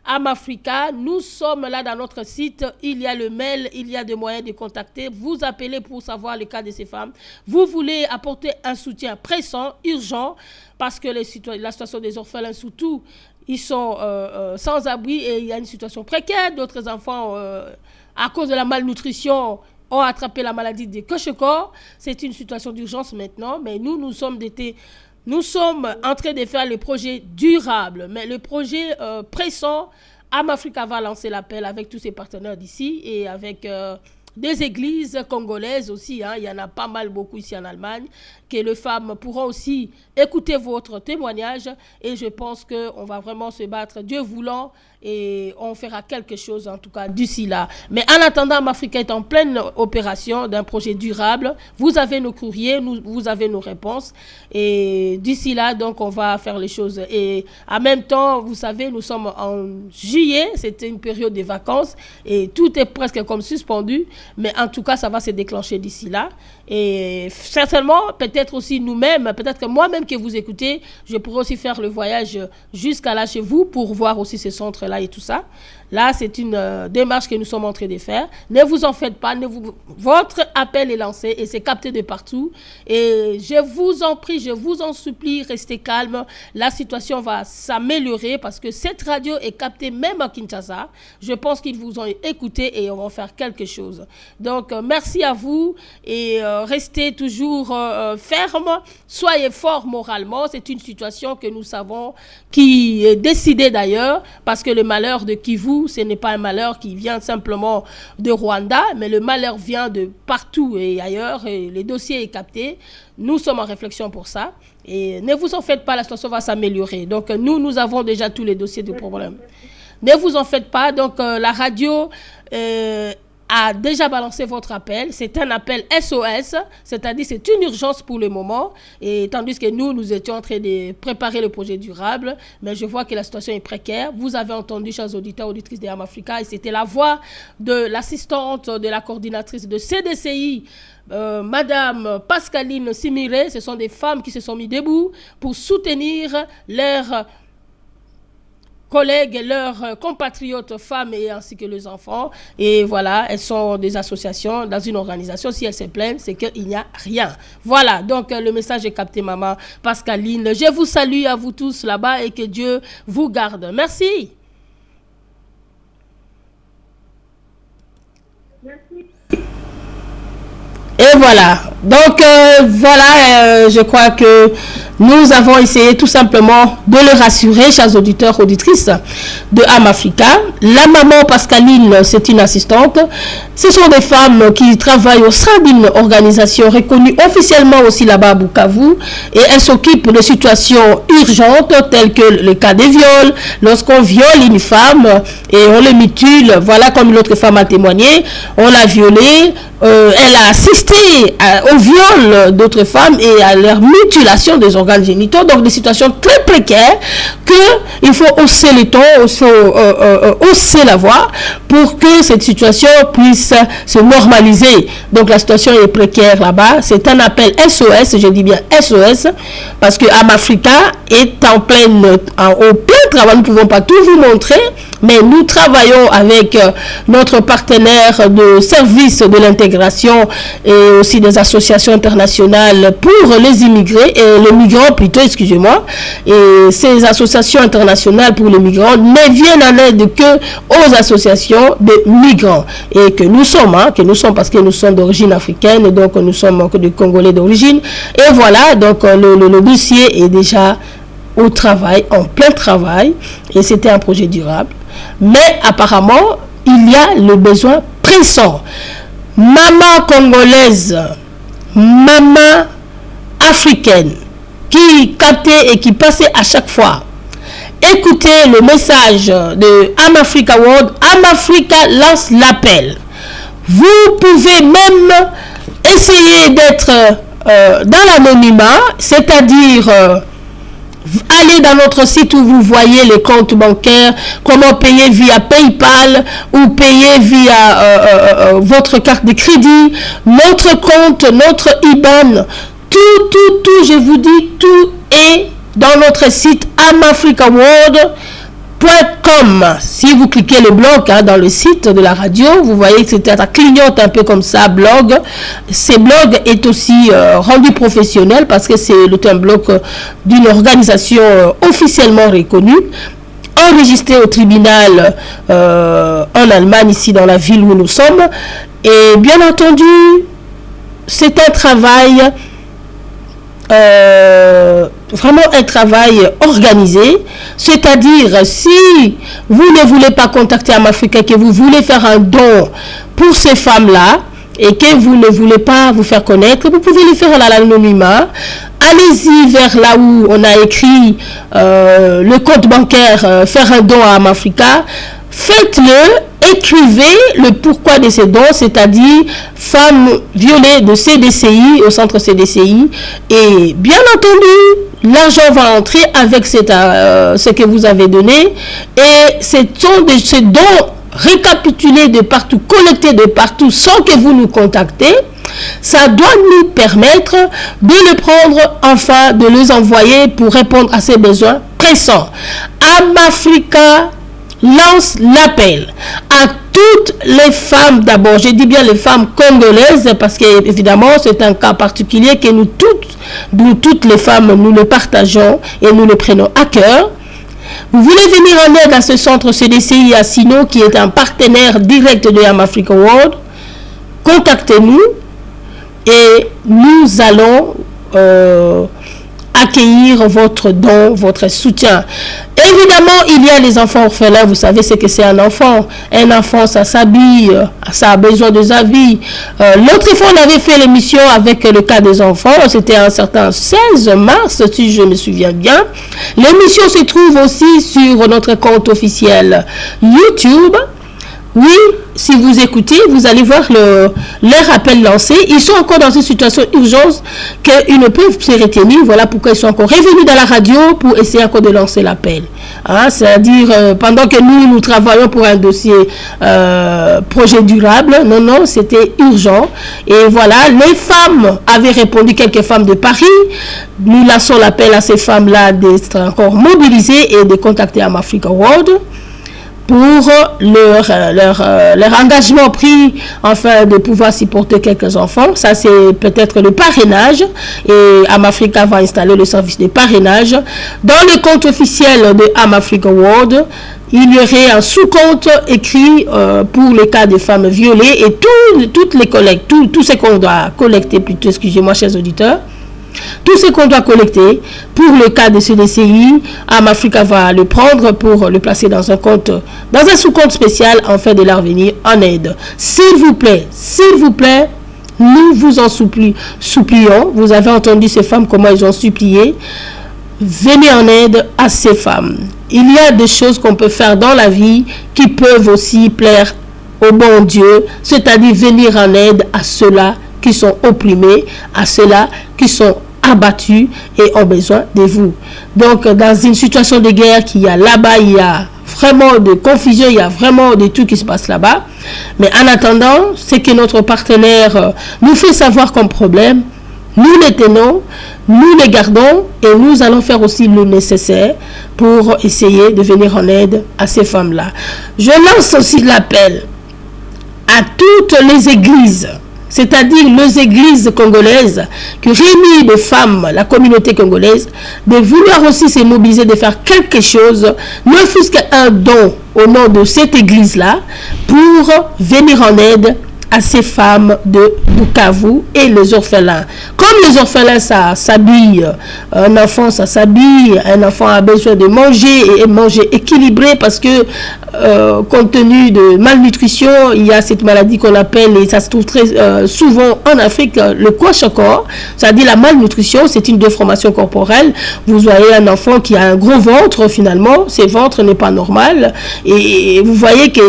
Amafrica. Nous sommes là dans notre site. Il y a le mail, il y a des moyens de contacter. Vous appelez pour savoir le cas de ces femmes. Vous voulez apporter un soutien pressant, urgent, parce que la situation des orphelins, surtout, ils sont sans abri et il y a une situation précaire. D'autres enfants, à cause de la malnutrition, ont attrapé la maladie des Kwashiorkor. C'est une situation d'urgence maintenant, mais nous sommes en train de faire le projet durable, mais le projet pressant. Amafrica va lancer l'appel avec tous ses partenaires d'ici et avec des églises congolaises aussi, hein. Il y en a pas mal, beaucoup ici en Allemagne, que les femmes pourront aussi écouter votre témoignage et je pense qu'on va vraiment se battre, Dieu voulant, et on fera quelque chose en tout cas d'ici là. Mais en attendant, Amafrica est en pleine opération d'un projet durable. Vous avez nos courriers, vous avez nos réponses et d'ici là, donc on va faire les choses. Et en même temps, vous savez, nous sommes en juillet, c'était une période de vacances et tout est presque comme suspendu, mais en tout cas, ça va se déclencher d'ici là. Et certainement, peut-être aussi nous-mêmes, peut-être que moi-même que vous écoutez, je pourrais aussi faire le voyage jusqu'à là chez vous pour voir aussi ces centres-là et tout ça. Là, c'est une démarche que nous sommes en train de faire. Ne vous en faites pas. Votre appel est lancé et c'est capté de partout. Et je vous en prie, je vous en supplie, restez calme. La situation va s'améliorer parce que cette radio est captée même à Kinshasa. Je pense qu'ils vous ont écouté et on va faire quelque chose. Donc, merci à vous et restez toujours ferme. Soyez fort moralement. C'est une situation que nous savons qui est décidée d'ailleurs parce que le malheur de Kivu, ce n'est pas un malheur qui vient simplement de Rwanda, mais le malheur vient de partout et ailleurs, et le dossier est capté. Nous sommes en réflexion pour ça, et ne vous en faites pas, la situation va s'améliorer. Donc nous avons déjà tous les dossiers de problème. Ne vous en faites pas, donc la radio a déjà balancé votre appel. C'est un appel SOS, c'est-à-dire c'est une urgence pour le moment. Et tandis que nous étions en train de préparer le projet durable, mais je vois que la situation est précaire. Vous avez entendu, chers auditeurs, auditrices de Amafrica, et c'était la voix de l'assistante de la coordinatrice de CDCI, Madame Pascaline Simiré. Ce sont des femmes qui se sont mises debout pour soutenir leurs collègues et leurs compatriotes femmes et ainsi que les enfants. Et voilà, elles sont des associations dans une organisation. Si elles se plaignent, c'est qu'il n'y a rien. Voilà, donc le message est capté, maman Pascaline. Je vous salue à vous tous là-bas et que Dieu vous garde. Merci. Merci. Et voilà, donc je crois que nous avons essayé tout simplement de le rassurer, chers auditeurs, auditrices de Amafrica. La maman Pascaline, c'est une assistante. Ce sont des femmes qui travaillent au sein d'une organisation reconnue officiellement aussi là-bas à Bukavu. Et elles s'occupent de situations urgentes telles que le cas des viols. Lorsqu'on viole une femme et on le mutile, voilà comme l'autre femme a témoigné, on l'a violée. Elle a assisté au viol d'autres femmes et à leur mutilation des organes génitaux, donc des situations très précaires qu'il faut hausser les tons, hausser la voix pour que cette situation puisse se normaliser. Donc la situation est précaire là-bas. C'est un appel SOS, je dis bien SOS, parce que Amafrica est au plein travail. Nous ne pouvons pas tout vous montrer, mais nous travaillons avec notre partenaire de service de l'intégration et aussi des associations internationales pour les immigrés, et les migrants plutôt, excusez-moi. Et ces associations internationales pour les migrants ne viennent en aide que aux associations de migrants. Et que nous sommes parce que nous sommes d'origine africaine, et donc nous sommes que des Congolais d'origine. Et voilà, donc le dossier est déjà au travail, en plein travail, et c'était un projet durable. Mais apparemment, il y a le besoin pressant. Maman congolaise, maman africaine, qui captait et qui passait à chaque fois. Écoutez le message de Amafrica World. Amafrica lance l'appel. Vous pouvez même essayer d'être dans l'anonymat, c'est-à-dire allez dans notre site où vous voyez les comptes bancaires, comment payer via PayPal ou payer via votre carte de crédit, notre compte, notre IBAN, tout, je vous dis, tout est dans notre site amafricaworld.com. Si vous cliquez le blog dans le site de la radio, vous voyez que ça clignote un peu comme ça, blog. Ce blog est aussi rendu professionnel parce que c'est un blog d'une organisation officiellement reconnue, enregistré au tribunal en Allemagne, ici dans la ville où nous sommes. Et bien entendu, c'est un travail vraiment un travail organisé, c'est-à-dire si vous ne voulez pas contacter Amafrica, que vous voulez faire un don pour ces femmes-là et que vous ne voulez pas vous faire connaître, vous pouvez le faire à l'anonymat. Allez-y vers là où on a écrit le compte bancaire, faire un don à Amafrica. Faites-le, écrivez le pourquoi de ces dons, c'est-à-dire femmes violées de CDCI, au centre CDCI, et bien entendu, l'argent va entrer avec ce que vous avez donné, et ce sont ces dons récapitulés de partout, collectés de partout, sans que vous nous contactez. Ça doit nous permettre de les prendre, enfin de les envoyer pour répondre à ces besoins pressants. Amafrica lance l'appel à toutes les femmes, d'abord, je dis bien les femmes congolaises, parce que évidemment c'est un cas particulier que nous toutes les femmes, nous le partageons et nous le prenons à cœur. Vous voulez venir en aide à ce centre CDCI à Sino, qui est un partenaire direct de Amafrica World, contactez-nous et nous allons accueillir votre don, votre soutien. Évidemment, il y a les enfants orphelins. Vous savez ce que c'est un enfant. Un enfant, ça s'habille, ça a besoin de sa vie. L'autre fois, on avait fait l'émission avec le cas des enfants. C'était un certain 16 mars, si je me souviens bien. L'émission se trouve aussi sur notre compte officiel YouTube. Oui, si vous écoutez, vous allez voir leur appel lancé. Ils sont encore dans une situation d'urgence qu'ils ne peuvent se retenir. Voilà pourquoi ils sont encore revenus dans la radio pour essayer encore de lancer l'appel. C'est-à-dire, pendant que nous travaillons pour un dossier projet durable, non, c'était urgent. Et voilà, les femmes avaient répondu, quelques femmes de Paris. Nous lançons l'appel à ces femmes-là d'être encore mobilisées et de contacter Amafrica World pour leur engagement pris, enfin, de pouvoir supporter quelques enfants. Ça, c'est peut-être le parrainage. Et Amafrica va installer le service de parrainage. Dans le compte officiel de Amafrica World, il y aurait un sous-compte écrit pour les cas de femmes violées et toutes les collectes, tout ce qu'on doit collecter, plutôt, excusez-moi, chers auditeurs. Tout ce qu'on doit collecter pour le cas de CDCI, Amafrica va le prendre pour le placer dans un compte, dans un sous-compte spécial, afin de leur venir en aide. S'il vous plaît, nous vous en supplions. Vous avez entendu ces femmes, comment elles ont supplié. Venez en aide à ces femmes. Il y a des choses qu'on peut faire dans la vie qui peuvent aussi plaire au bon Dieu, c'est-à-dire venir en aide à ceux-là qui sont opprimés, à ceux-là qui sont abattus et ont besoin de vous. Donc, dans une situation de guerre qu'il y a là-bas, il y a vraiment de confusion, il y a vraiment de tout qui se passe là-bas. Mais en attendant, c'est que notre partenaire nous fait savoir comme problème, nous les tenons, nous les gardons et nous allons faire aussi le nécessaire pour essayer de venir en aide à ces femmes-là. Je lance aussi l'appel à toutes les églises, c'est-à-dire les églises congolaises qui réunissent des femmes, la communauté congolaise, de vouloir aussi se mobiliser, de faire quelque chose, ne fût-ce qu'un don au nom de cette église-là, pour venir en aide à ces femmes de Bukavu et les orphelins. Comme les orphelins, ça s'habille, un enfant, ça s'habille, un enfant a besoin de manger et manger équilibré parce que compte tenu de malnutrition, il y a cette maladie qu'on appelle, et ça se trouve très souvent en Afrique, le kwashiorkor, c'est-à-dire la malnutrition, c'est une déformation corporelle. Vous voyez un enfant qui a un gros ventre, finalement, ce ventre n'est pas normal, et vous voyez que,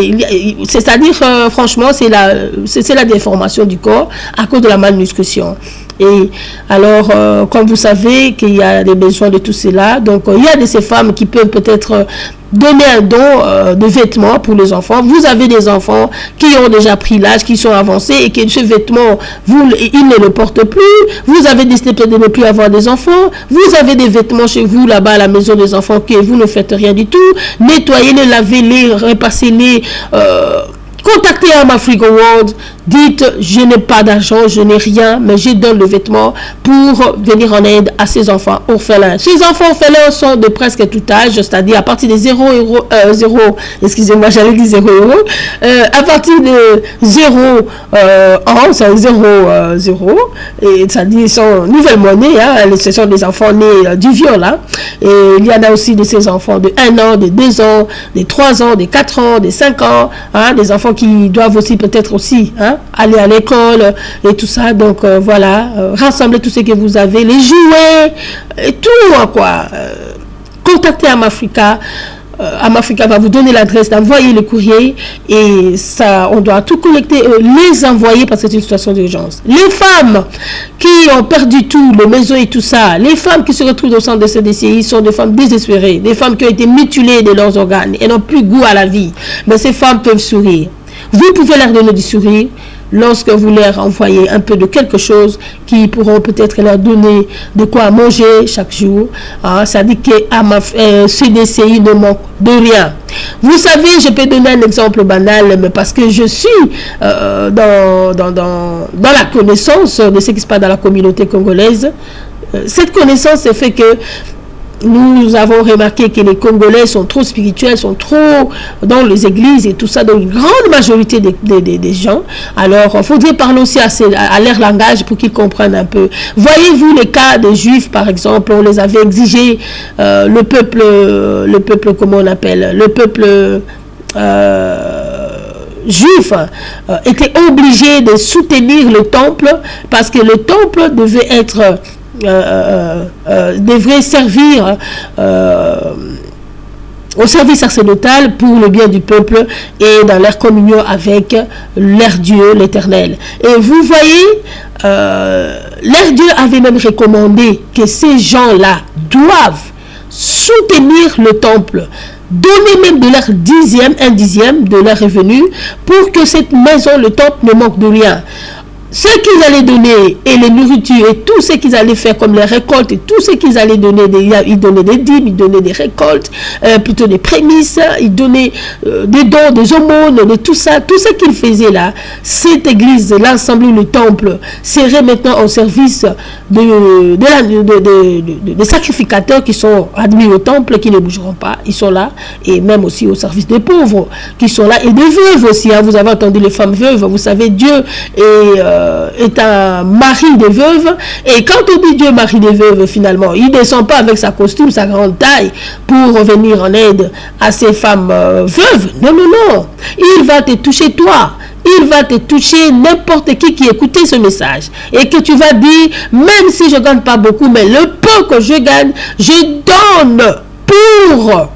c'est-à-dire, franchement, c'est la déformation du corps à cause de la malnutrition. Et alors, comme vous savez qu'il y a des besoins de tout cela, donc il y a de ces femmes qui peuvent peut-être donner un don de vêtements pour les enfants. Vous avez des enfants qui ont déjà pris l'âge, qui sont avancés et que ce vêtement, ils ne le portent plus. Vous avez décidé peut-être de ne plus avoir des enfants. Vous avez des vêtements chez vous, là-bas à la maison des enfants, que vous ne faites rien du tout. Nettoyez-les, lavez-les, repassez-les. Contactez Am Africa World, dites je n'ai pas d'argent, je n'ai rien, mais je donne le vêtement pour venir en aide à ces enfants orphelins. Ces enfants orphelins sont de presque tout âge, c'est-à-dire à partir de 0 excusez-moi, j'allais dire 0 euros, à partir de 0 ans, c'est 0, et c'est-à-dire ils sont nouvellement nés, hein, ce sont des enfants nés du viol, hein, et il y en a aussi de ces enfants de 1 an, de 2 ans, de 3 ans, de 4 ans, de 5 ans, hein, des enfants qui doivent aussi peut-être aussi aller à l'école et tout ça. Donc voilà, rassemblez tout ce que vous avez, les jouets et tout quoi. Contactez Am Africa. Am Africa va vous donner l'adresse d'envoyer le courrier et ça, on doit tout collecter, les envoyer parce que c'est une situation d'urgence. Les femmes qui ont perdu tout, les maisons et tout ça, les femmes qui se retrouvent au centre de CDCI sont des femmes désespérées, des femmes qui ont été mutilées de leurs organes et n'ont plus goût à la vie. Mais ces femmes peuvent sourire. Vous pouvez leur donner du sourire lorsque vous leur envoyez un peu de quelque chose qui pourront peut-être leur donner de quoi manger chaque jour. Ça dit que CDCI ne manque de rien. Vous savez, je peux donner un exemple banal, mais parce que je suis dans la connaissance de ce qui se passe dans la communauté congolaise. Cette connaissance fait que nous avons remarqué que les Congolais sont trop spirituels, sont trop dans les églises et tout ça, dans une grande majorité des gens. Alors, il faudrait parler aussi à leur langage pour qu'ils comprennent un peu. Voyez-vous les cas des Juifs, par exemple, on les avait exigé, le peuple, comment on appelle, le peuple juif était obligé de soutenir le temple parce que le temple devait être devrait servir au service sacerdotal pour le bien du peuple et dans leur communion avec leur Dieu, l'Éternel. Et vous voyez, leur Dieu avait même recommandé que ces gens-là doivent soutenir le temple, donner même de leur un dixième de leur revenu pour que cette maison, le temple, ne manque de rien. Ce qu'ils allaient donner et les nourritures et tout ce qu'ils allaient faire comme les récoltes et tout ce qu'ils allaient donner, ils donnaient des dîmes, ils donnaient des récoltes, plutôt des prémices, ils donnaient des dons, des aumônes, de tout ça, tout ce qu'ils faisaient là. Cette église, l'ensemble, le temple serait maintenant au service des sacrificateurs qui sont admis au temple, qui ne bougeront pas, ils sont là, et même aussi au service des pauvres qui sont là, et des veuves aussi, hein. Vous avez entendu les femmes veuves, vous savez, Dieu est un mari des veuves, et quand on dit Dieu mari des veuves, finalement, il ne descend pas avec sa costume, sa grande taille pour venir en aide à ces femmes veuves. Non, non, non, il va te toucher toi, il va te toucher n'importe qui écoutait ce message, et que tu vas dire, même si je ne gagne pas beaucoup, mais le peu que je gagne, je donne pour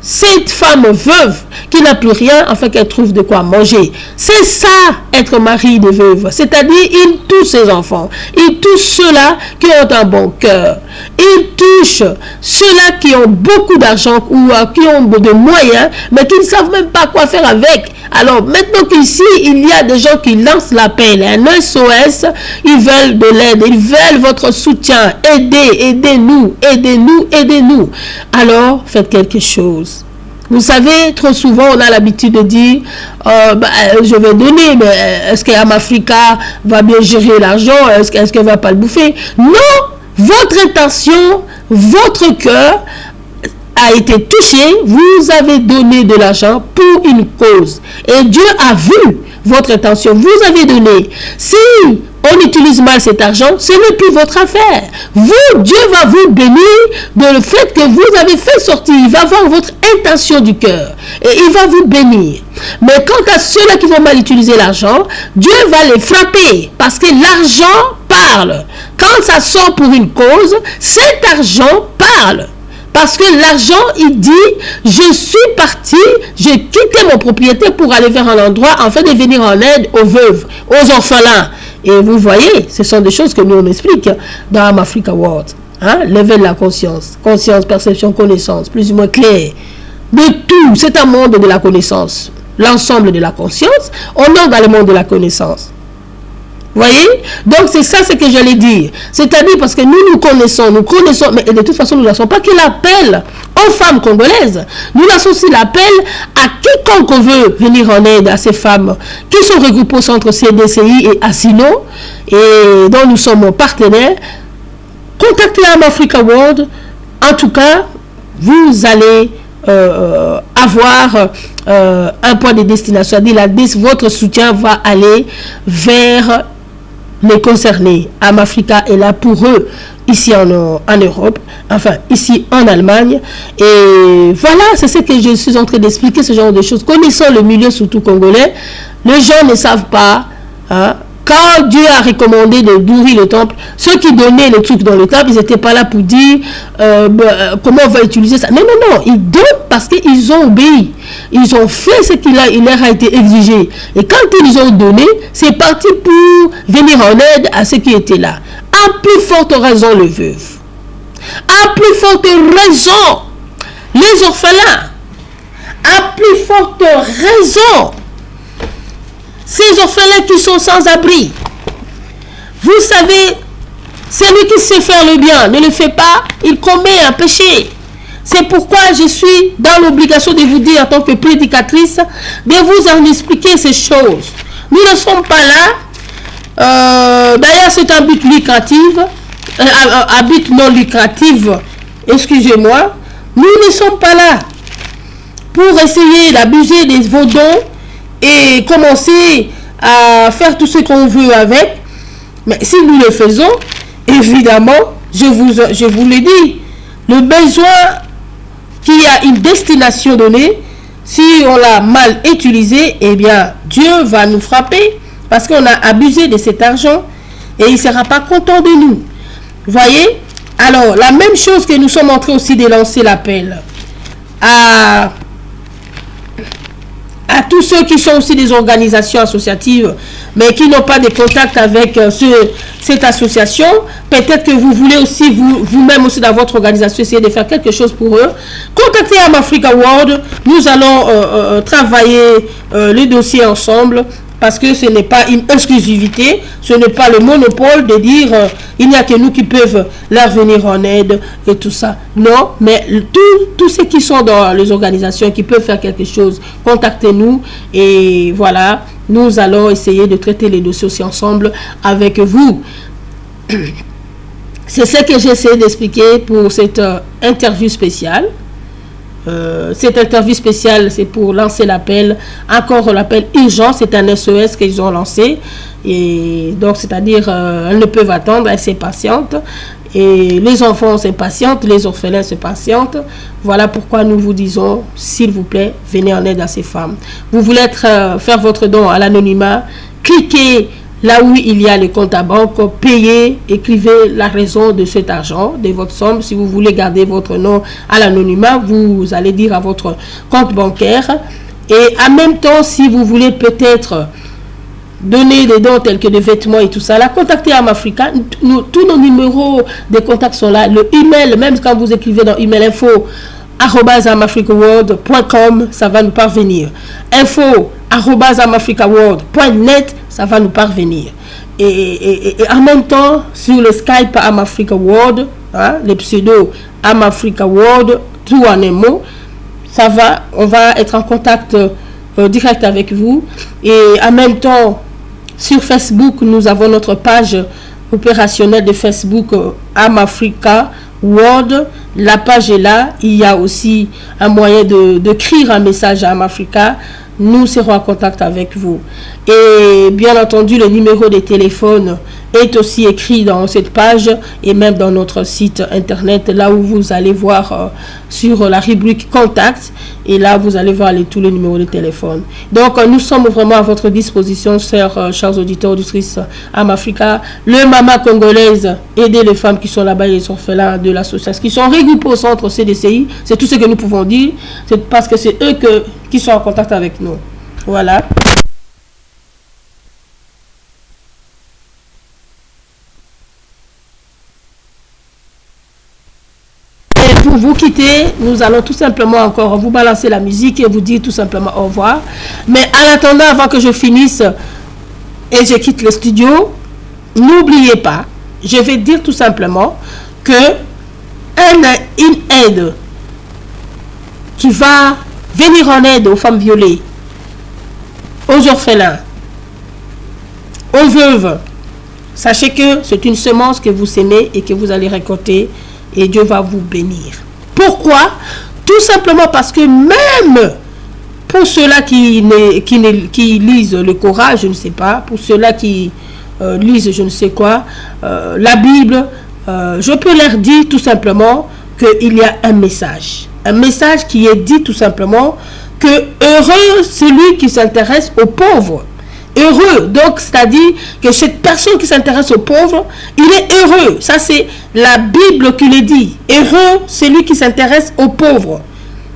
cette femme veuve qui n'a plus rien afin qu'elle trouve de quoi manger. C'est ça, être mari de veuve. C'est-à-dire, il touche ses enfants. Il touche ceux-là qui ont un bon cœur. Il touche ceux-là qui ont beaucoup d'argent ou qui ont de moyens, mais qui ne savent même pas quoi faire avec. Alors, maintenant qu'ici, il y a des gens qui lancent l'appel, un SOS, ils veulent de l'aide, ils veulent votre soutien. Aidez-nous. Alors, faites quelque chose. Vous savez, trop souvent, on a l'habitude de dire, je vais donner, mais est-ce qu'Amafrica va bien gérer l'argent? Est-ce qu'elle ne va pas le bouffer? Non! Votre intention, votre cœur a été touché, vous avez donné de l'argent pour une cause. Et Dieu a vu votre intention, vous avez donné. Si on utilise mal cet argent, ce n'est plus votre affaire. Vous, Dieu va vous bénir de le fait que vous avez fait sortir. Il va voir votre intention du cœur et il va vous bénir. Mais quant à ceux-là qui vont mal utiliser l'argent, Dieu va les frapper parce que l'argent parle. Quand ça sort pour une cause, cet argent parle. Parce que l'argent, il dit, je suis parti, j'ai quitté mon propriété pour aller vers un endroit afin de venir en aide aux veuves, aux orphelins. Et vous voyez, ce sont des choses que nous on explique dans Amafrica World. Lever de la conscience, perception, connaissance, plus ou moins clair. De tout, c'est un monde de la connaissance. L'ensemble de la conscience, on entre dans le monde de la connaissance. Voyez? Donc c'est ça ce que j'allais dire. C'est-à-dire parce que nous connaissons, mais de toute façon nous ne laissons pas que l'appel aux femmes congolaises. Nous laissons aussi l'appel à quiconque veut venir en aide à ces femmes qui sont regroupées au centre CDCI et Asino et dont nous sommes partenaires. Contactez Amafrica World. En tout cas, vous allez avoir un point de destination. C'est-à-dire votre soutien va aller vers les concernés. Amafrica est là pour eux, ici en Europe, enfin ici en Allemagne. Et voilà, c'est ce que je suis en train d'expliquer, ce genre de choses. Connaissant le milieu, surtout congolais, les gens ne savent pas. Quand Dieu a recommandé de nourrir le temple, ceux qui donnaient les trucs dans le temple, ils n'étaient pas là pour dire comment on va utiliser ça. Non, ils donnent parce qu'ils ont obéi. Ils ont fait ce qu'il leur a été exigé. Et quand ils ont donné, c'est parti pour venir en aide à ceux qui étaient là. À plus forte raison, le veuve. À plus forte raison, les orphelins. À plus forte raison, ces orphelins qui sont sans abri. Vous savez, celui qui sait faire le bien ne le fait pas, il commet un péché. C'est pourquoi je suis dans l'obligation de vous dire en tant que prédicatrice, de vous en expliquer ces choses. Nous ne sommes pas là. D'ailleurs, c'est un but lucratif, un but non lucratif. Excusez-moi. Nous ne sommes pas là pour essayer d'abuser de vos dons et commencer à faire tout ce qu'on veut avec. Mais si nous le faisons, évidemment, je vous le dis, le besoin qui a une destination donnée, si on l'a mal utilisé, eh bien, Dieu va nous frapper parce qu'on a abusé de cet argent et il ne sera pas content de nous. Voyez? Alors, la même chose que nous sommes en train aussi de lancer l'appel à tous ceux qui sont aussi des organisations associatives, mais qui n'ont pas de contact avec cette association. Peut-être que vous voulez aussi, vous-même aussi dans votre organisation, essayer de faire quelque chose pour eux. Contactez Amafrica World. Nous allons travailler les dossiers ensemble, parce que ce n'est pas une exclusivité, ce n'est pas le monopole de dire il n'y a que nous qui peuvent leur venir en aide et tout ça. Non, mais tous ceux qui sont dans les organisations qui peuvent faire quelque chose, contactez-nous et voilà, nous allons essayer de traiter les dossiers aussi ensemble avec vous. C'est ce que j'essaie d'expliquer pour cette interview spéciale. Cette interview spéciale, c'est pour lancer l'appel, encore l'appel urgent, c'est un SOS qu'ils ont lancé, et donc c'est-à-dire elles ne peuvent attendre, elles s'impatientent, et les enfants s'impatientent, les orphelins s'impatientent. Voilà pourquoi nous vous disons, s'il vous plaît, venez en aide à ces femmes. Vous voulez faire votre don à l'anonymat, cliquez Là où il y a les comptes à banque, payez, écrivez la raison de cet argent, de votre somme. Si vous voulez garder votre nom à l'anonymat, vous allez dire à votre compte bancaire. Et en même temps, si vous voulez peut-être donner des dons tels que des vêtements et tout ça, là, contactez Amafrica. Tous nos numéros de contact sont là. Le email, même quand vous écrivez dans email info @amafricaworld.com, ça va nous parvenir. info@amafricaworld.net, ça va nous parvenir. Et en même temps, sur le Skype Amafrica World, hein, les pseudos Amafrica World, tout en un mot, ça va, on va être en contact direct avec vous. Et en même temps, sur Facebook, nous avons notre page opérationnelle de Facebook Amafrica World. La page est là. Il y a aussi un moyen d'écrire un message à Amafrica. Nous serons en contact avec vous. Et bien entendu, le numéro de téléphone est aussi écrit dans cette page et même dans notre site internet, là où vous allez voir sur la rubrique Contact, et là vous allez voir tous les numéros de téléphone. Donc nous sommes vraiment à votre disposition, chers auditeurs, auditrices Amafrica. Le Mama congolaise, aider les femmes qui sont là-bas et les orphelins de l'association, qui sont regroupés au centre CDCI, c'est tout ce que nous pouvons dire, c'est parce que c'est eux qui sont en contact avec nous. Voilà. Pour vous quitter, nous allons tout simplement encore vous balancer la musique et vous dire tout simplement au revoir. Mais en attendant, avant que je finisse et je quitte le studio, n'oubliez pas, je vais dire tout simplement que une aide qui va venir en aide aux femmes violées, aux orphelins, aux veuves, sachez que c'est une semence que vous semez et que vous allez récolter. Et Dieu va vous bénir. Pourquoi? Tout simplement parce que même pour ceux-là qui lisent le Coran, je ne sais pas, pour ceux-là qui lisent je ne sais quoi, la Bible, je peux leur dire tout simplement qu'il y a un message qui est dit tout simplement que heureux celui qui s'intéresse aux pauvres. Heureux, donc c'est-à-dire que cette personne qui s'intéresse aux pauvres, il est heureux. Ça c'est la Bible qui le dit. Heureux celui qui s'intéresse aux pauvres.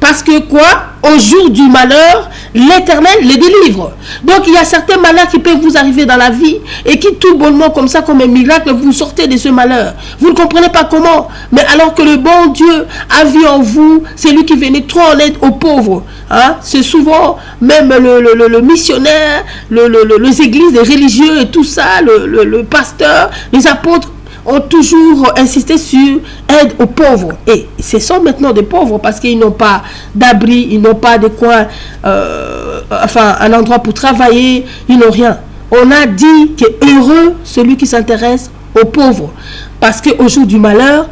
Parce que quoi? Au jour du malheur, l'Éternel les délivre. Donc il y a certains malheurs qui peuvent vous arriver dans la vie et qui tout bonnement comme ça, comme un miracle, vous sortez de ce malheur. Vous ne comprenez pas comment. Mais alors que le bon Dieu a vu en vous, c'est lui qui venait trop en aide aux pauvres. Hein? C'est souvent même le missionnaire, les églises, les religieux et tout ça, le pasteur, les apôtres ont toujours insisté sur aide aux pauvres. Et ce sont maintenant des pauvres parce qu'ils n'ont pas d'abri, ils n'ont pas de coin, un endroit pour travailler, ils n'ont rien. On a dit que heureux celui qui s'intéresse aux pauvres. Parce qu'au jour du malheur,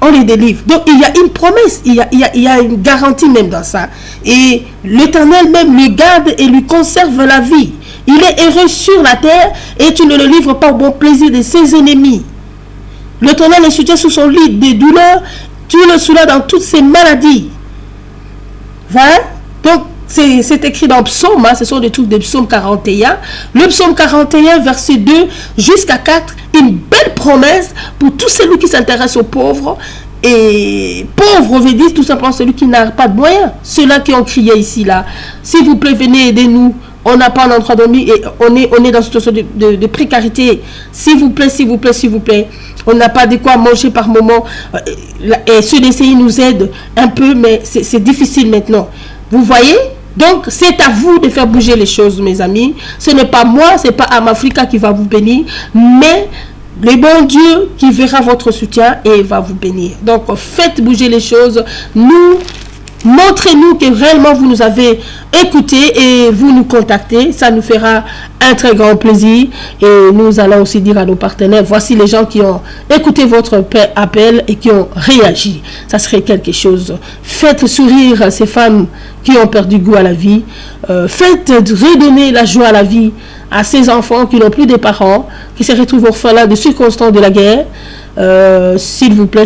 on les délivre. Donc il y a une promesse, il y a une garantie même dans ça. Et l'Éternel même le garde et lui conserve la vie. Il est heureux sur la terre et tu ne le livres pas au bon plaisir de ses ennemis. L'Éternel est soutenu sous son lit des douleurs, tu le soulages dans toutes ses maladies. Voilà. Donc, c'est écrit dans Psaume, hein, ce sont des trucs de Psaume 41. Le Psaume 41, verset 2 jusqu'à 4, une belle promesse pour tous celui qui s'intéresse aux pauvres. Et pauvre veut dire tout simplement celui qui n'a pas de moyens. Ceux-là qui ont crié ici, là. S'il vous plaît, venez aider nous. On n'a pas un endroit dormir et on est dans une situation de précarité. S'il vous plaît, s'il vous plaît, s'il vous plaît. On n'a pas de quoi manger par moment. Et ceux d'essayer nous aident un peu, mais c'est difficile maintenant. Vous voyez? Donc, c'est à vous de faire bouger les choses, mes amis. Ce n'est pas moi, ce n'est pas Amafrica qui va vous bénir, mais le bon Dieu qui verra votre soutien et va vous bénir. Donc, faites bouger les choses. Montrez-nous que réellement vous nous avez écoutés et vous nous contactez. Ça nous fera un très grand plaisir. Et nous allons aussi dire à nos partenaires, voici les gens qui ont écouté votre appel et qui ont réagi. Ça serait quelque chose. Faites sourire ces femmes qui ont perdu goût à la vie. Faites redonner la joie à la vie à ces enfants qui n'ont plus de parents, qui se retrouvent orphelins de circonstances de la guerre. S'il vous plaît,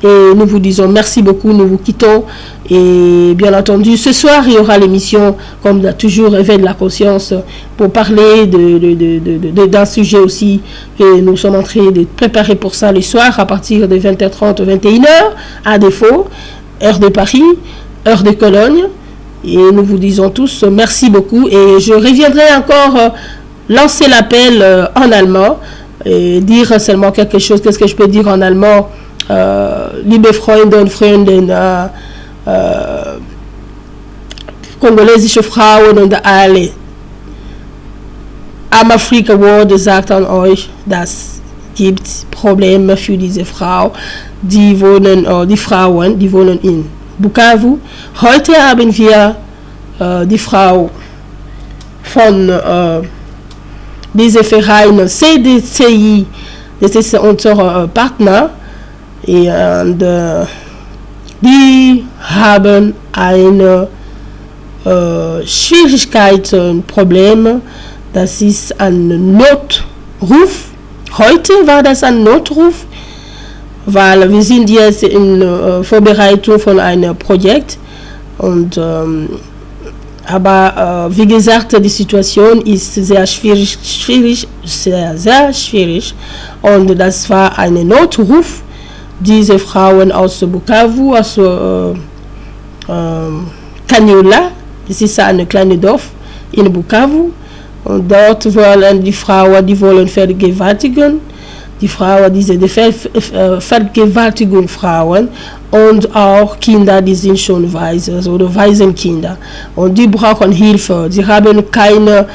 Et nous vous disons merci beaucoup, nous vous quittons. Et bien entendu, ce soir, il y aura l'émission, comme toujours, Réveil de la conscience, pour parler d'un sujet aussi que nous sommes en train de préparer pour ça le soir, à partir de 20h30, 21h, à défaut, heure de Paris, heure de Cologne. Et nous vous disons tous merci beaucoup. Et je reviendrai encore lancer l'appel en allemand, et dire seulement quelque chose. Qu'est-ce que je peux dire en allemand? Liebe Freunde und Freundinnen, kongolesische Frauen und alle, Afrika World sagt an euch, das gibt Probleme für diese Frau, die Frauen, die wohnen in Bukavu. Heute haben wir die Frau von diesem Verein CDCI, das ist unser Partner. Und die haben eine Schwierigkeit, ein Problem. Das ist ein Notruf. Heute war das ein Notruf, weil wir sind jetzt in Vorbereitung von einem Projekt. Und, aber wie gesagt, die Situation ist sehr schwierig, sehr schwierig. Und das war ein Notruf. Diese Frauen aus Bukavu, aus Kaniola, das ist ein kleines Dorf in Bukavu. Und dort wollen die Frauen, die wollen vergewaltigen. Die Frauen, diese Vergewaltigungsfrauen und auch Kinder, die sind schon weise, also Waisenkinder. Und die brauchen Hilfe. Sie haben keine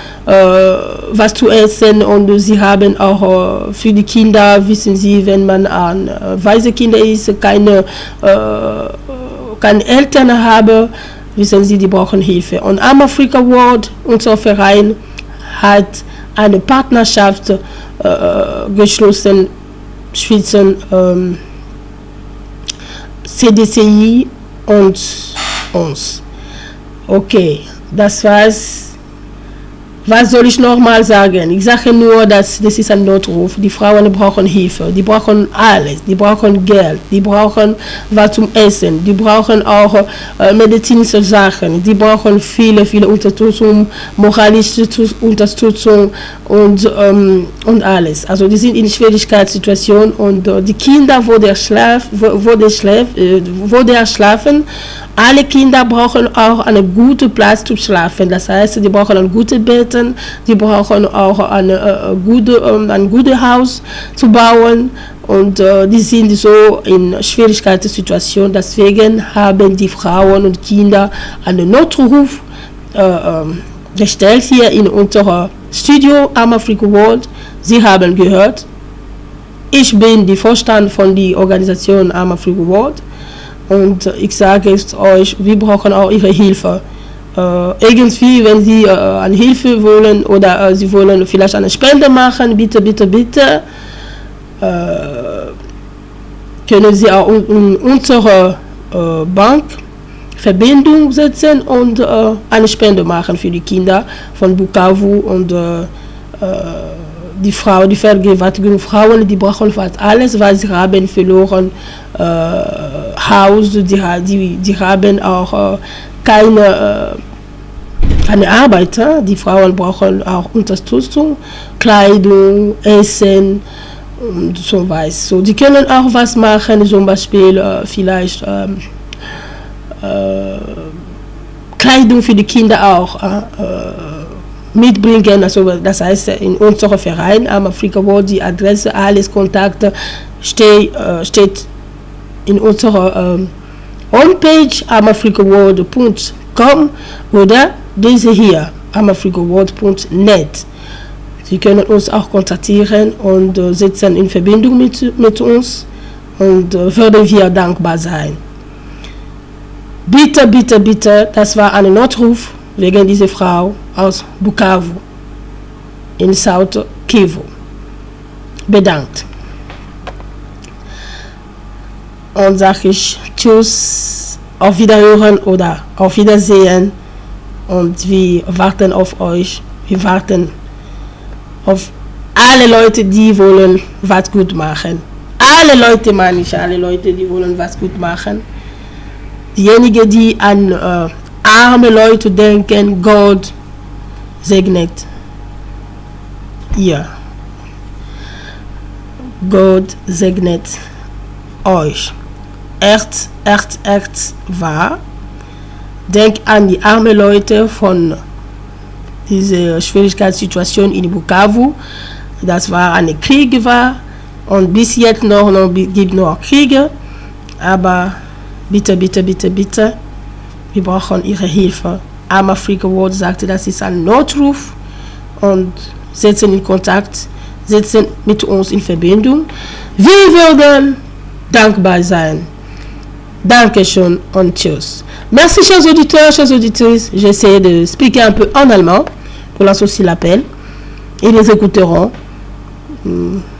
was zu essen und sie haben auch für die Kinder, wissen Sie, wenn man an Waisenkinder ist, keine Eltern habe, wissen Sie, die brauchen Hilfe. Und Afrika World, unser Verein, hat eine Partnerschaft geschlossen zwischen CDCI und uns. Okay, das war's. Was soll ich nochmal sagen? Ich sage nur, dass das ist ein Notruf. Die Frauen brauchen Hilfe, die brauchen alles, die brauchen Geld, die brauchen was zum Essen, die brauchen auch medizinische Sachen, die brauchen viele Unterstützung, moralische Unterstützung und alles. Also die sind in Schwierigkeitssituation und die Kinder, wo der schlafen, alle Kinder brauchen auch einen guten Platz zu schlafen. Das heißt, die brauchen ein gutes Bett, die brauchen auch ein gutes Haus zu bauen. Und die sind so in Schwierigkeitssituation. Deswegen haben die Frauen und Kinder einen Notruf gestellt hier in unserem Studio Afrika World. Sie haben gehört, ich bin die Vorstand von der Organisation Afrika World. Und ich sage es euch, wir brauchen auch Ihre Hilfe. Irgendwie, wenn Sie eine Hilfe wollen oder Sie wollen vielleicht eine Spende machen, bitte, können Sie auch in unsere Bank Verbindung setzen und eine Spende machen für die Kinder von Bukavu und die vergewaltigten Frauen, die brauchen fast alles, weil sie haben verloren Haus, die haben auch keine Arbeit. Die Frauen brauchen auch Unterstützung, Kleidung, Essen und so weiter. So, die können auch was machen, zum Beispiel vielleicht Kleidung für die Kinder auch mitbringen. Also das heißt, in unserem Verein Afrika World, die Adresse, alles Kontakte steht in unserer Homepage afrikaworld.com oder diese hier, afrikaworld.net. Sie können uns auch kontaktieren und sitzen in Verbindung mit uns und würden wir dankbar sein. Bitte, das war ein Notruf wegen dieser Frau aus Bukavu in South Kivu. Bedankt. Und sage ich Tschüss, auf Wiederhören oder auf Wiedersehen. Und wir warten auf euch. Wir warten auf alle Leute, die wollen was gut machen. alle Leute, meine ich, alle Leute, die wollen was gut machen. Diejenigen, die an arme Leute denken, Gott segnet ihr. Gott segnet euch. Echt wahr. Denk an die armen Leute von dieser Schwierigkeitssituation in Bukavu. Das war ein Krieg und bis jetzt gibt noch Kriege. Aber bitte, wir brauchen ihre Hilfe. Arm Africa World sagte, das ist ein Notruf und setzen in Kontakt, setzen mit uns in Verbindung. Wir würden dankbar sein. Dankeschön und tschüss. Merci chers auditeurs, chers auditrices. J'essaie de expliquer un peu en allemand pour lancer aussi l'appel. Ils les écouteront.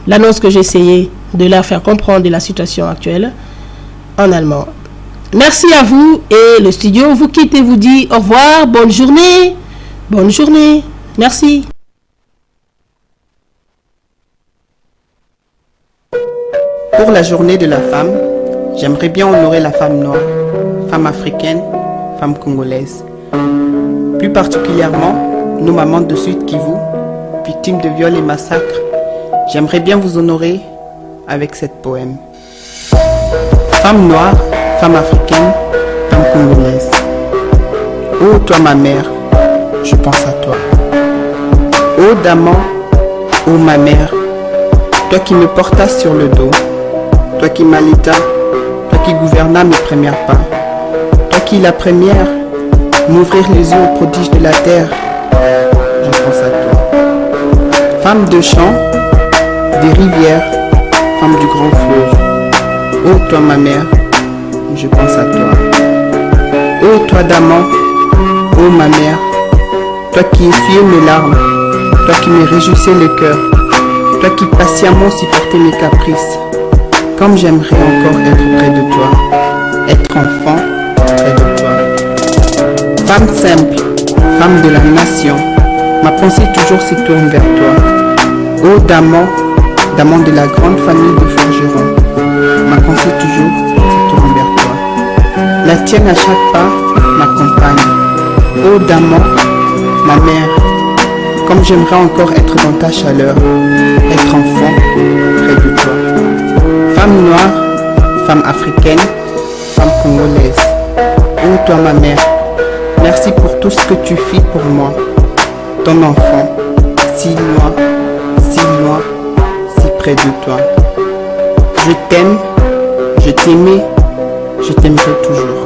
L'annonce que j'ai essayé de leur faire comprendre de la situation actuelle en allemand. Merci à vous et le studio vous quitte et vous dit au revoir, bonne journée. Bonne journée. Merci. Pour la journée de la femme, j'aimerais bien honorer la femme noire, femme africaine, femme congolaise. Plus particulièrement, nos mamans de Sud Kivu, victimes de viols et massacres. J'aimerais bien vous honorer avec cette poème. Femme noire, femme africaine, femme congolaise. Oh toi ma mère, je pense à toi. Oh Daman, oh ma mère, toi qui me portas sur le dos, toi qui m'allaitas, toi qui gouvernas mes premiers pas, toi qui la première m'ouvrir les yeux aux prodiges de la terre, je pense à toi. Femme de champs, des rivières, femme du grand fleuve, oh toi ma mère, je pense à toi. Oh toi Daman, oh ma mère, toi qui essuyais mes larmes, toi qui me réjouissais le cœur, toi qui patiemment supportais mes caprices, comme j'aimerais encore être près de toi, être enfant près de toi. Femme simple, femme de la nation, ma pensée toujours se tourne vers toi. Oh Daman, Daman de la grande famille de forgerons, ma pensée toujours se tourne vers toi. La tienne à chaque pas m'accompagne. Oh Daman, ma mère, comme j'aimerais encore être dans ta chaleur, être enfant près de toi. Femme noire, femme africaine, femme congolaise. Oh toi ma mère, merci pour tout ce que tu fis pour moi, ton enfant, si loin, si près de toi. Je t'aime, je t'aimais, je t'aimerai toujours.